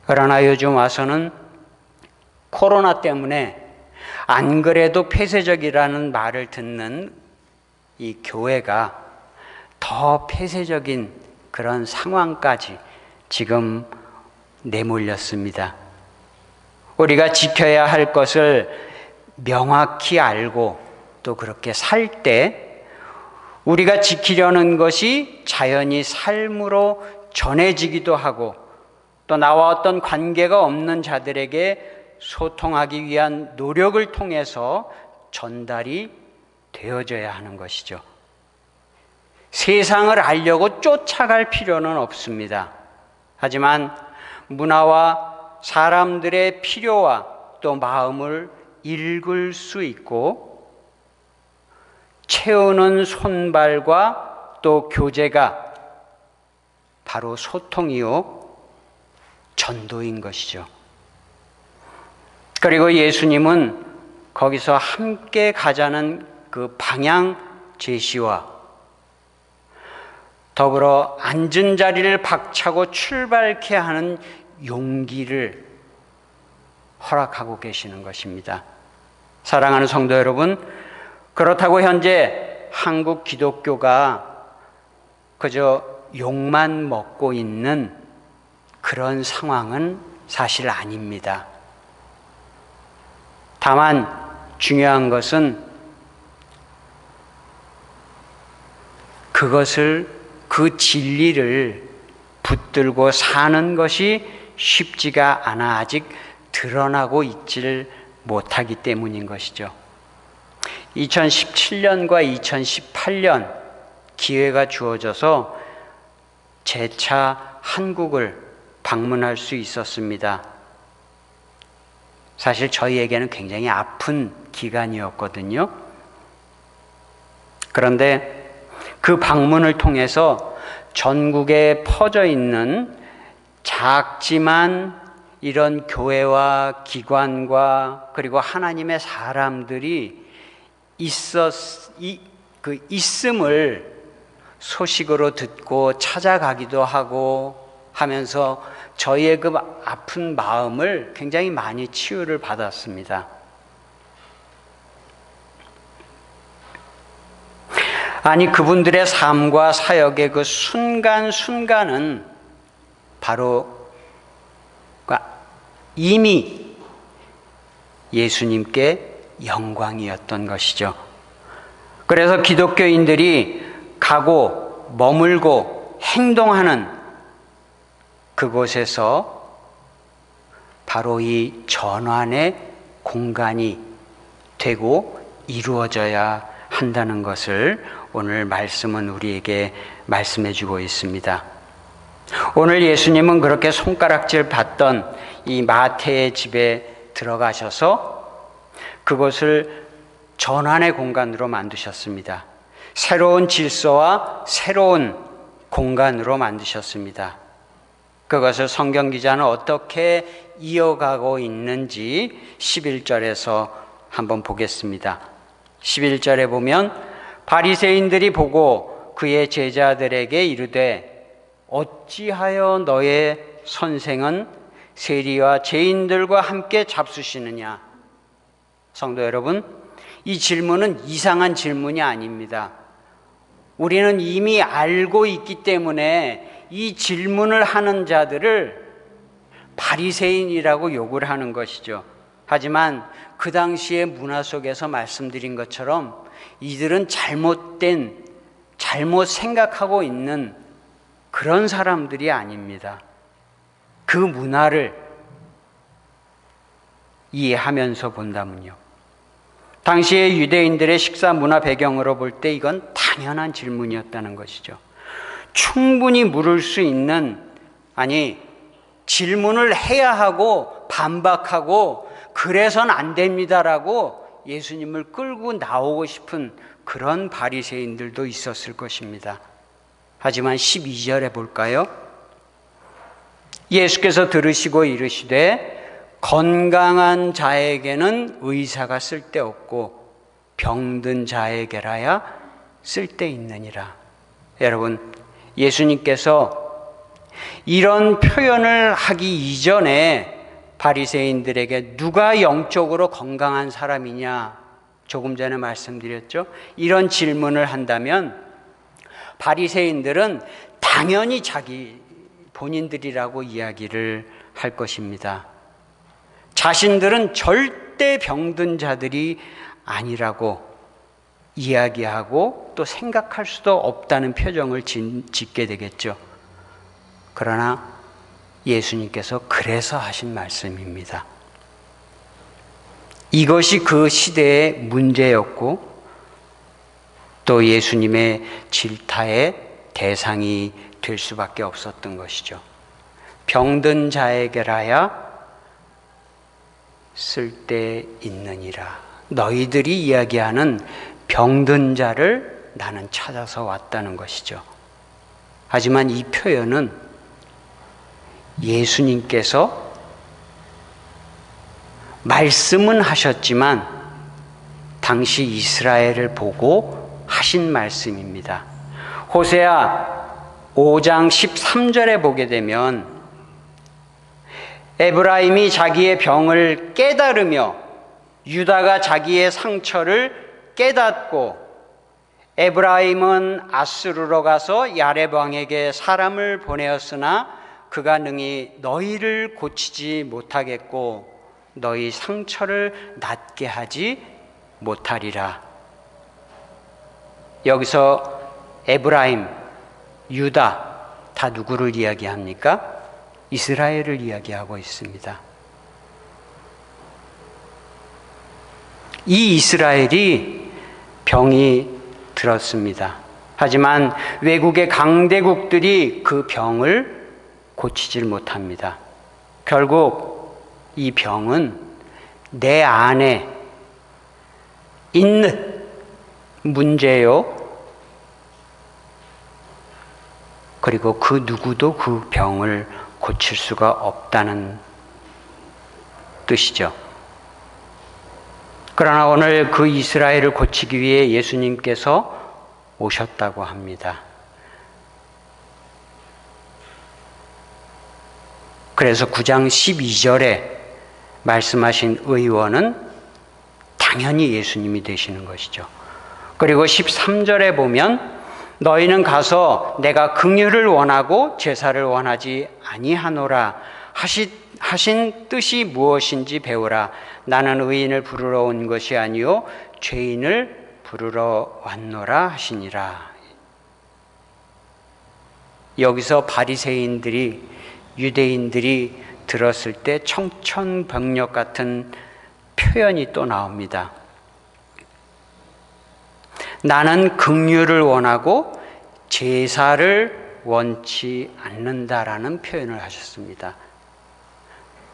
그러나 요즘 와서는 코로나 때문에 안 그래도 폐쇄적이라는 말을 듣는 이 교회가 더 폐쇄적인 그런 상황까지 지금 내몰렸습니다. 우리가 지켜야 할 것을 명확히 알고 또 그렇게 살 때 우리가 지키려는 것이 자연히 삶으로 전해지기도 하고 또 나와 어떤 관계가 없는 자들에게 소통하기 위한 노력을 통해서 전달이 되어져야 하는 것이죠. 세상을 알려고 쫓아갈 필요는 없습니다. 하지만 문화와 사람들의 필요와 또 마음을 읽을 수 있고 채우는 손발과 또 교제가 바로 소통이요 전도인 것이죠. 그리고 예수님은 거기서 함께 가자는 그 방향 제시와 더불어 앉은 자리를 박차고 출발케 하는 용기를 허락하고 계시는 것입니다. 사랑하는 성도 여러분, 그렇다고 현재 한국 기독교가 그저 욕만 먹고 있는 그런 상황은 사실 아닙니다. 다만 중요한 것은 그 진리를 붙들고 사는 것이 쉽지가 않아 아직 드러나고 있지를 못하기 때문인 것이죠. 2017년과 2018년 기회가 주어져서 재차 한국을 방문할 수 있었습니다. 사실 저희에게는 굉장히 아픈 기간이었거든요. 그런데 그 방문을 통해서 전국에 퍼져 있는 작지만 이런 교회와 기관과 그리고 하나님의 사람들이 있음을 소식으로 듣고 찾아가기도 하고 하면서 저희의 그 아픈 마음을 굉장히 많이 치유를 받았습니다. 아니, 그분들의 삶과 사역의 그 순간순간은 바로 이미 예수님께 영광이었던 것이죠. 그래서 기독교인들이 가고 머물고 행동하는 그곳에서 바로 이 전환의 공간이 되고 이루어져야 한다는 것을 오늘 말씀은 우리에게 말씀해 주고 있습니다. 오늘 예수님은 그렇게 손가락질 받던 이 마태의 집에 들어가셔서 그곳을 전환의 공간으로 만드셨습니다. 새로운 질서와 새로운 공간으로 만드셨습니다. 그것을 성경 기자는 어떻게 이어가고 있는지 11절에서 한번 보겠습니다. 11절에 보면 바리새인들이 보고 그의 제자들에게 이르되 어찌하여 너의 선생은 세리와 죄인들과 함께 잡수시느냐. 성도 여러분, 이 질문은 이상한 질문이 아닙니다. 우리는 이미 알고 있기 때문에 이 질문을 하는 자들을 바리새인이라고 욕을 하는 것이죠. 하지만 그 당시의 문화 속에서 말씀드린 것처럼 이들은 잘못 생각하고 있는 그런 사람들이 아닙니다. 그 문화를 이해하면서 본다면요. 당시의 유대인들의 식사 문화 배경으로 볼 때 이건 당연한 질문이었다는 것이죠. 충분히 물을 수 있는, 질문을 해야 하고 반박하고 그래서는 안 됩니다라고 예수님을 끌고 나오고 싶은 그런 바리새인들도 있었을 것입니다. 하지만 12절에 볼까요? 예수께서 들으시고 이르시되 건강한 자에게는 의사가 쓸데없고 병든 자에게라야 쓸데있느니라. 여러분, 예수님께서 이런 표현을 하기 이전에 바리새인들에게 누가 영적으로 건강한 사람이냐, 조금 전에 말씀드렸죠. 이런 질문을 한다면 바리새인들은 당연히 본인들이라고 이야기를 할 것입니다. 자신들은 절대 병든 자들이 아니라고 이야기하고 또 생각할 수도 없다는 표정을 짓게 되겠죠. 그러나 예수님께서 그래서 하신 말씀입니다. 이것이 그 시대의 문제였고 또 예수님의 질타의 대상이 될 수밖에 없었던 것이죠. 병든 자에게라야 쓸데있느니라. 너희들이 이야기하는 병든 자를 나는 찾아서 왔다는 것이죠. 하지만 이 표현은 예수님께서 말씀은 하셨지만 당시 이스라엘을 보고 하신 말씀입니다. 호세아 5장 13절에 보게 되면 에브라임이 자기의 병을 깨달으며 유다가 자기의 상처를 깨닫고 에브라임은 아수르로 가서 야렙 왕에게 사람을 보내었으나 그가 능히 너희를 고치지 못하겠고 너희 상처를 낫게 하지 못하리라. 여기서 에브라임, 유다 다 누구를 이야기합니까? 이스라엘을 이야기하고 있습니다. 이 이스라엘이 병이 들었습니다. 하지만 외국의 강대국들이 그 병을 고치질 못합니다. 결국 이 병은 내 안에 있는 문제요. 그리고 그 누구도 그 병을 고칠 수가 없다는 뜻이죠. 그러나 오늘 그 이스라엘을 고치기 위해 예수님께서 오셨다고 합니다. 그래서 9장 12절에 말씀하신 의원은 당연히 예수님이 되시는 것이죠. 그리고 13절에 보면 너희는 가서 내가 긍휼을 원하고 제사를 원하지 아니하노라 하신 뜻이 무엇인지 배우라. 나는 의인을 부르러 온 것이 아니요 죄인을 부르러 왔노라 하시니라. 여기서 바리새인들이 유대인들이 들었을 때 청천벽력 같은 표현이 또 나옵니다. 나는 긍휼을 원하고 제사를 원치 않는다라는 표현을 하셨습니다.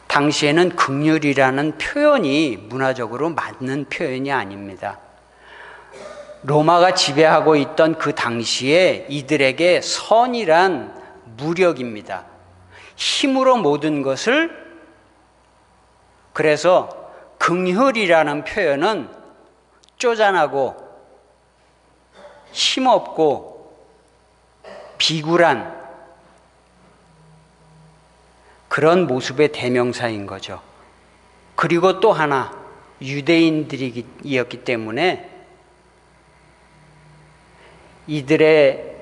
당시에는 긍휼이라는 표현이 문화적으로 맞는 표현이 아닙니다. 로마가 지배하고 있던 그 당시에 이들에게 선이란 무력입니다. 힘으로 모든 것을, 그래서 긍휼이라는 표현은 쪼잔하고 힘없고 비굴한 그런 모습의 대명사인 거죠. 그리고 또 하나, 유대인들이었기 때문에 이들의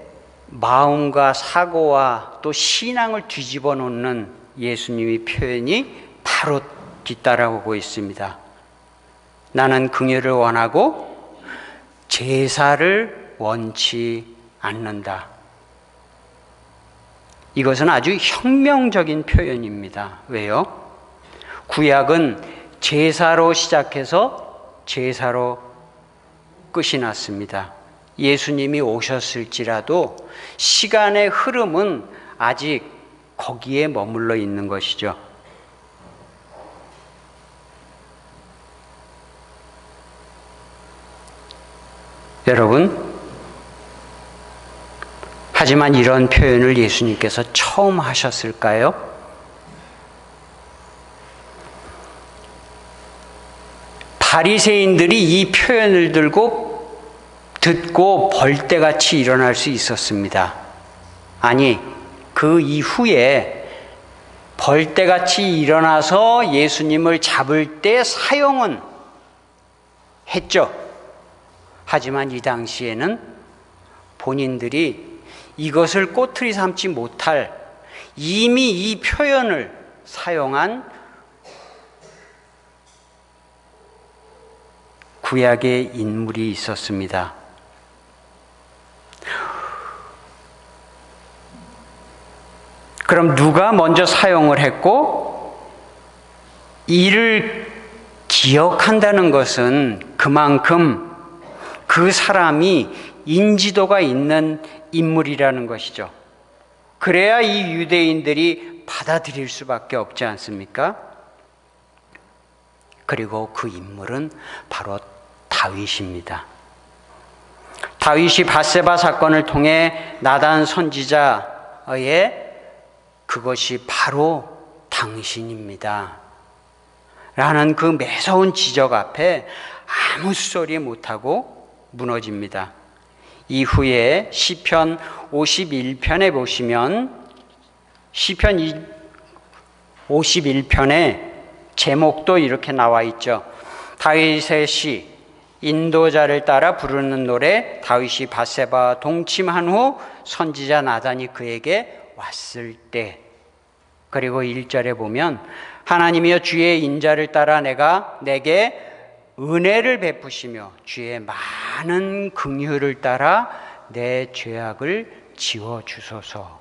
마음과 사고와 또 신앙을 뒤집어 놓는 예수님의 표현이 바로 뒤따라오고 있습니다. 나는 긍휼을 원하고 제사를 원치 않는다. 이것은 아주 혁명적인 표현입니다. 왜요? 구약은 제사로 시작해서 제사로 끝이 났습니다. 예수님이 오셨을지라도 시간의 흐름은 아직 거기에 머물러 있는 것이죠. 여러분, 하지만 이런 표현을 예수님께서 처음 하셨을까요? 바리새인들이 이 표현을 듣고 벌떼같이 일어날 수 있었습니다. 아니, 그 이후에 벌떼같이 일어나서 예수님을 잡을 때 사용은 했죠. 하지만 이 당시에는 본인들이 이것을 꼬투리 삼지 못할 이미 이 표현을 사용한 구약의 인물이 있었습니다. 그럼 누가 먼저 사용을 했고, 이를 기억한다는 것은 그만큼 그 사람이 인지도가 있는 인물이라는 것이죠. 그래야 이 유대인들이 받아들일 수밖에 없지 않습니까? 그리고 그 인물은 바로 다윗입니다. 다윗이 밧세바 사건을 통해 나단 선지자의 그것이 바로 당신입니다 라는 그 매서운 지적 앞에 아무 소리 못하고 무너집니다. 이후에 시편 51편에 보시면 시편 51편에 제목도 이렇게 나와 있죠. 다윗의 시, 인도자를 따라 부르는 노래. 다윗이 밧세바 동침한 후 선지자 나단이 그에게 왔을 때. 그리고 1절에 보면 하나님이여 주의 인자를 따라 내게 은혜를 베푸시며 주의 많은 긍휼을 따라 내 죄악을 지워주소서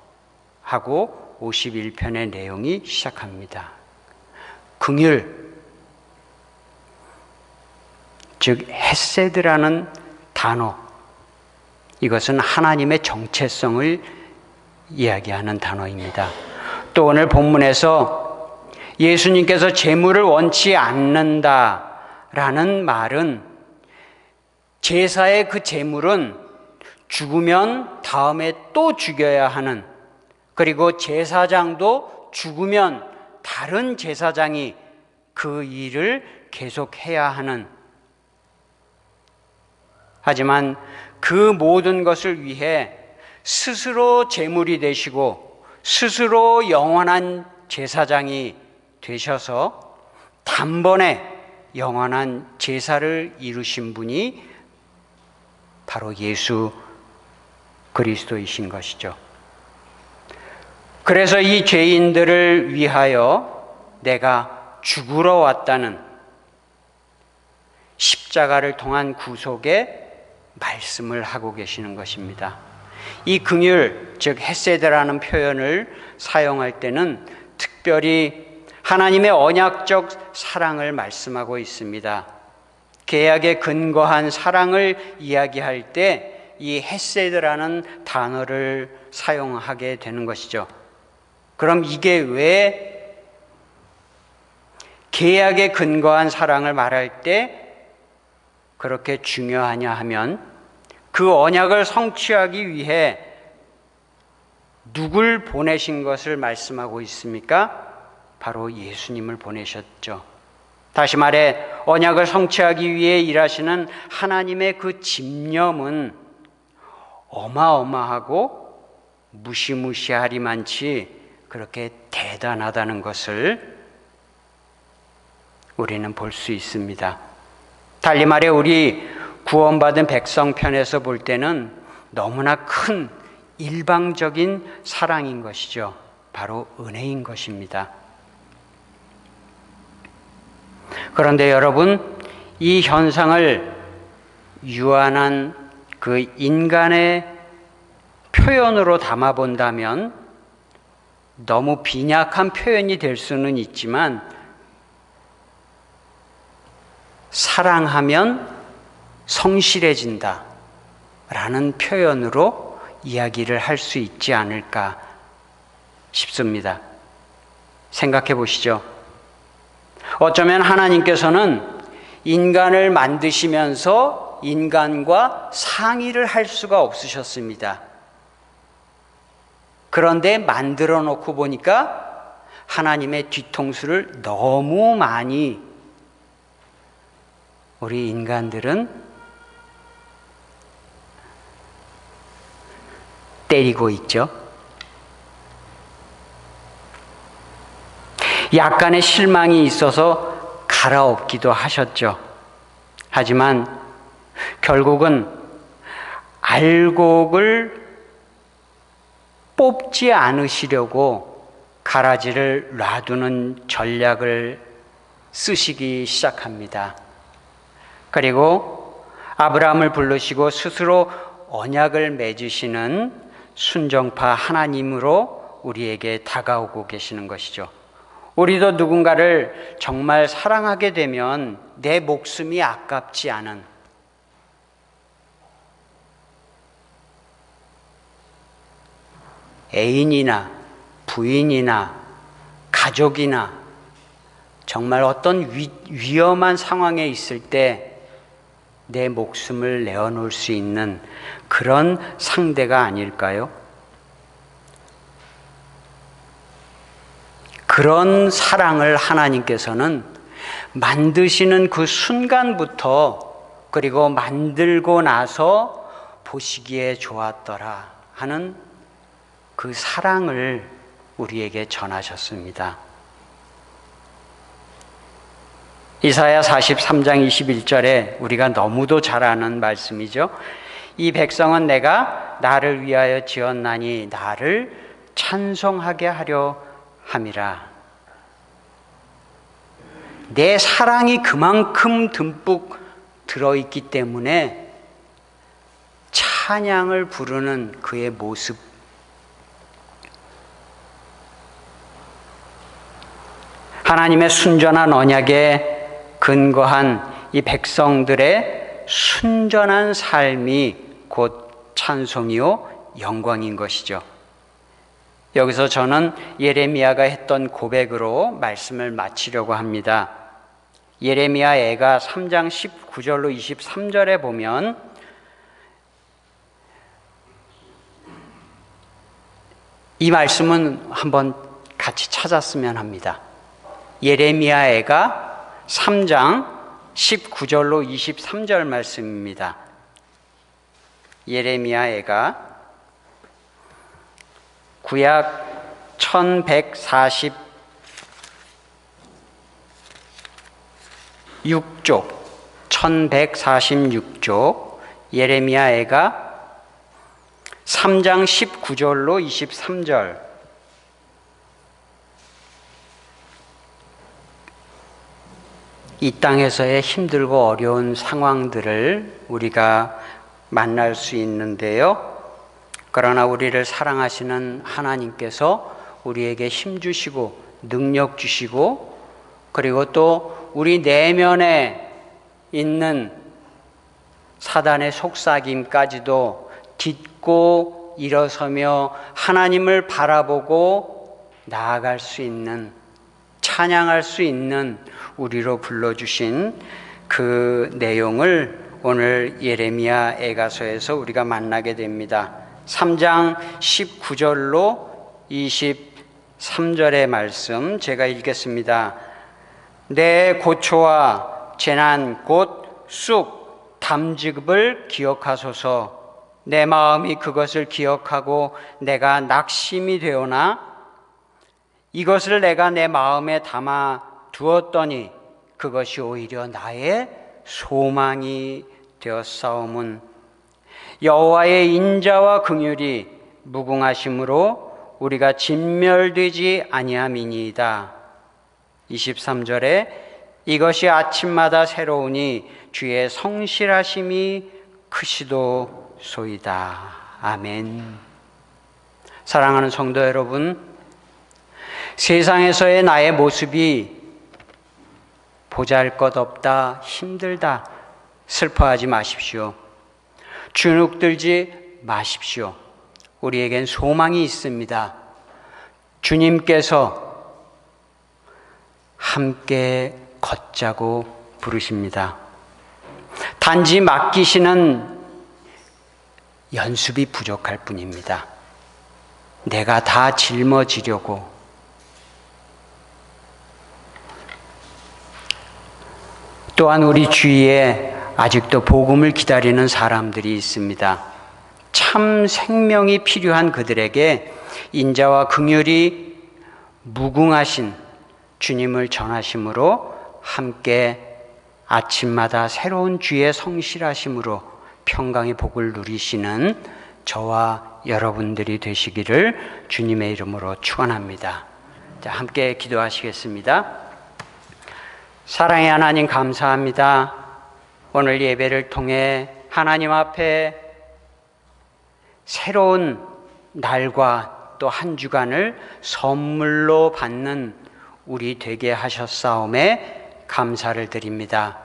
하고 51편의 내용이 시작합니다. 긍휼, 즉 헤세드라는 단어, 이것은 하나님의 정체성을 이야기하는 단어입니다. 또 오늘 본문에서 예수님께서 재물을 원치 않는다라는 말은 제사의 그 재물은 죽으면 다음에 또 죽여야 하는, 그리고 제사장도 죽으면 다른 제사장이 그 일을 계속해야 하는, 하지만 그 모든 것을 위해 스스로 제물이 되시고 스스로 영원한 제사장이 되셔서 단번에 영원한 제사를 이루신 분이 바로 예수 그리스도이신 것이죠. 그래서 이 죄인들을 위하여 내가 죽으러 왔다는 십자가를 통한 구속의 말씀을 하고 계시는 것입니다. 이 긍휼, 즉 헤세드라는 표현을 사용할 때는 특별히 하나님의 언약적 사랑을 말씀하고 있습니다. 계약에 근거한 사랑을 이야기할 때 이 헤세드라는 단어를 사용하게 되는 것이죠. 그럼 이게 왜 계약에 근거한 사랑을 말할 때 그렇게 중요하냐 하면, 그 언약을 성취하기 위해 누굴 보내신 것을 말씀하고 있습니까? 바로 예수님을 보내셨죠. 다시 말해 언약을 성취하기 위해 일하시는 하나님의 그 집념은 어마어마하고 무시무시하리만치 그렇게 대단하다는 것을 우리는 볼 수 있습니다. 달리 말해 우리 구원받은 백성 편에서 볼 때는 너무나 큰 일방적인 사랑인 것이죠. 바로 은혜인 것입니다. 그런데 여러분, 이 현상을 유한한 그 인간의 표현으로 담아본다면 너무 빈약한 표현이 될 수는 있지만, 사랑하면 성실해진다 라는 표현으로 이야기를 할 수 있지 않을까 싶습니다. 생각해 보시죠. 어쩌면 하나님께서는 인간을 만드시면서 인간과 상의를 할 수가 없으셨습니다. 그런데 만들어 놓고 보니까 하나님의 뒤통수를 너무 많이 우리 인간들은 때리고 있죠. 약간의 실망이 있어서 갈아엎기도 하셨죠. 하지만 결국은 알곡을 뽑지 않으시려고 가라지를 놔두는 전략을 쓰시기 시작합니다. 그리고 아브라함을 부르시고 스스로 언약을 맺으시는 순정파 하나님으로 우리에게 다가오고 계시는 것이죠. 우리도 누군가를 정말 사랑하게 되면 내 목숨이 아깝지 않은, 애인이나 부인이나 가족이나 정말 어떤 위험한 상황에 있을 때 내 목숨을 내어놓을 수 있는 그런 상대가 아닐까요? 그런 사랑을 하나님께서는 만드시는 그 순간부터, 그리고 만들고 나서 보시기에 좋았더라 하는 그 사랑을 우리에게 전하셨습니다. 이사야 43장 21절에 우리가 너무도 잘 아는 말씀이죠. 이 백성은 내가 나를 위하여 지었나니 나를 찬송하게 하려 함이라. 내 사랑이 그만큼 듬뿍 들어있기 때문에 찬양을 부르는 그의 모습, 하나님의 순전한 언약에 근거한 이 백성들의 순전한 삶이 곧 찬송이요 영광인 것이죠. 여기서 저는 예레미야가 했던 고백으로 말씀을 마치려고 합니다. 예레미야 애가 3장 19절로 23절에 보면 이 말씀은 한번 같이 찾았으면 합니다. 예레미야 애가 3장 19절로 23절 말씀입니다. 예레미야 애가 구약 1146쪽 1146쪽 예레미야 애가 3장 19절로 23절 이 땅에서의 힘들고 어려운 상황들을 우리가 만날 수 있는데요. 그러나 우리를 사랑하시는 하나님께서 우리에게 힘 주시고 능력 주시고 그리고 또 우리 내면에 있는 사단의 속삭임까지도 딛고 일어서며 하나님을 바라보고 나아갈 수 있는 찬양할 수 있는 우리로 불러주신 그 내용을 오늘 예레미야 애가서에서 우리가 만나게 됩니다. 3장 19절로 23절의 말씀 제가 읽겠습니다. 내 고초와 재난 곧 쑥 담즙을 기억하소서. 내 마음이 그것을 기억하고 내가 낙심이 되오나 이것을 내가 내 마음에 담아 두었더니 그것이 오히려 나의 소망이 되었사오문 여호와의 인자와 긍휼이 무궁하심으로 우리가 진멸되지 아니함이니이다. 23절에 이것이 아침마다 새로우니 주의 성실하심이 크시도소이다. 아멘. 사랑하는 성도 여러분, 세상에서의 나의 모습이 보잘것없다, 힘들다, 슬퍼하지 마십시오. 주눅들지 마십시오. 우리에겐 소망이 있습니다. 주님께서 함께 걷자고 부르십니다. 단지 맡기시는 연습이 부족할 뿐입니다. 내가 다 짊어지려고 또한 우리 주위에 아직도 복음을 기다리는 사람들이 있습니다. 참 생명이 필요한 그들에게 인자와 긍휼이 무궁하신 주님을 전하심으로 함께 아침마다 새로운 주의 성실하심으로 평강의 복을 누리시는 저와 여러분들이 되시기를 주님의 이름으로 축원합니다. 자, 함께 기도하시겠습니다. 사랑의 하나님 감사합니다. 오늘 예배를 통해 하나님 앞에 새로운 날과 또 한 주간을 선물로 받는 우리 되게 하셨사오매 감사를 드립니다.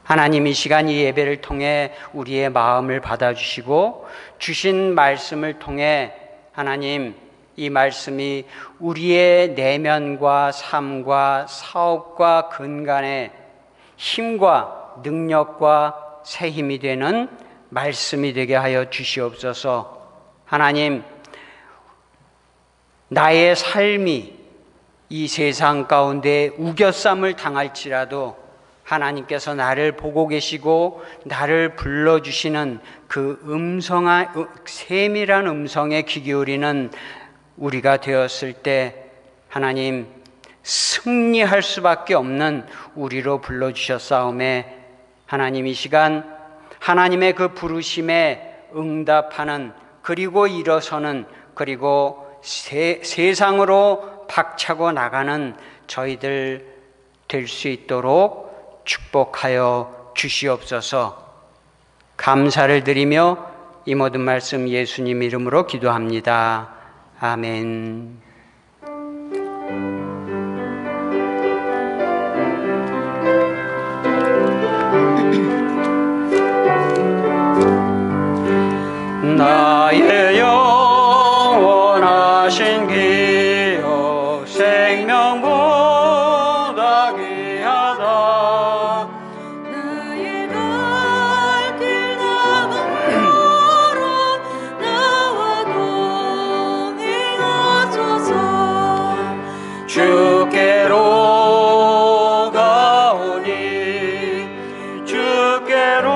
하나님 이 시간 이 예배를 통해 우리의 마음을 받아주시고 주신 말씀을 통해 하나님 이 말씀이 우리의 내면과 삶과 사업과 근간에 힘과 능력과 새 힘이 되는 말씀이 되게 하여 주시옵소서. 하나님, 나의 삶이 이 세상 가운데 우겨쌈을 당할지라도 하나님께서 나를 보고 계시고 나를 불러주시는 그 세밀한 음성에 귀 기울이는 우리가 되었을 때 하나님 승리할 수밖에 없는 우리로 불러주셨사오매 하나님 이 시간 하나님의 그 부르심에 응답하는 그리고 일어서는 그리고 세상으로 박차고 나가는 저희들 될 수 있도록 축복하여 주시옵소서. 감사를 드리며 이 모든 말씀 예수님 이름으로 기도합니다. 아멘. 나의 영원하신 주께로 가오니 주께로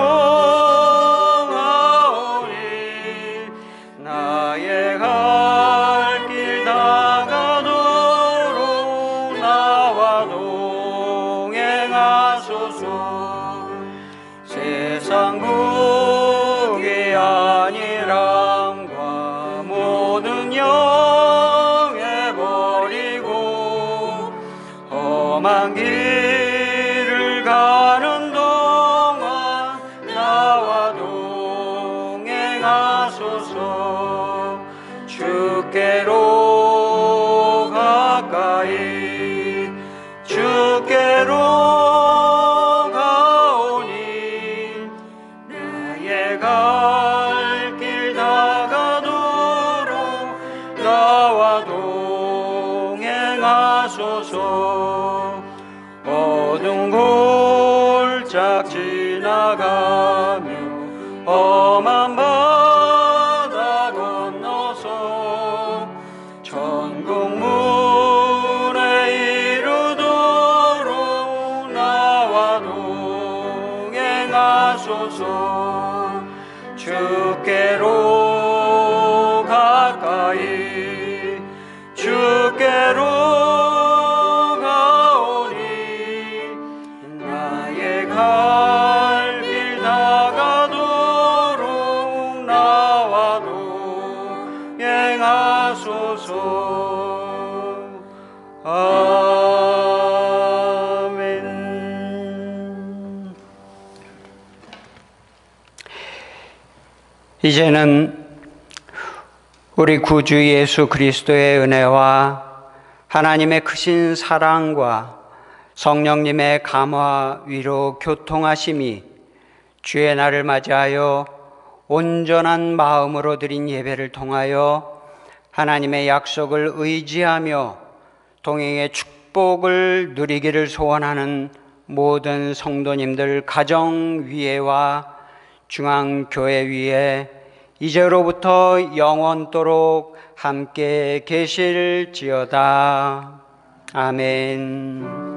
가오니 나의 갈 길 다가도록 나와 동행하소서. 세상 국의 안일함과 모든 영해 버리고 험한 길을 가는 동안 나와 동행하소서. 주께로 가까이 주께로 가오니 나의 갈 길 다가도록 나와 동행하소서. 어두운 골짝 지나가며 험한 바다 건너서 천국문에 이르도록 나와 동행하소서. 주께로 가까이 주께로 가오니 나의 갈 길 다가도록 나와 동행하소서. 아멘. 이제는 우리 구주 예수 그리스도의 은혜와 하나님의 크신 사랑과 성령님의 감화, 위로, 교통하심이 주의 날을 맞이하여 온전한 마음으로 드린 예배를 통하여 하나님의 약속을 의지하며 동행의 축복을 누리기를 소원하는 모든 성도님들 가정 위에와 중앙교회 위에 이제로부터 영원토록 함께 계실지어다. 아멘.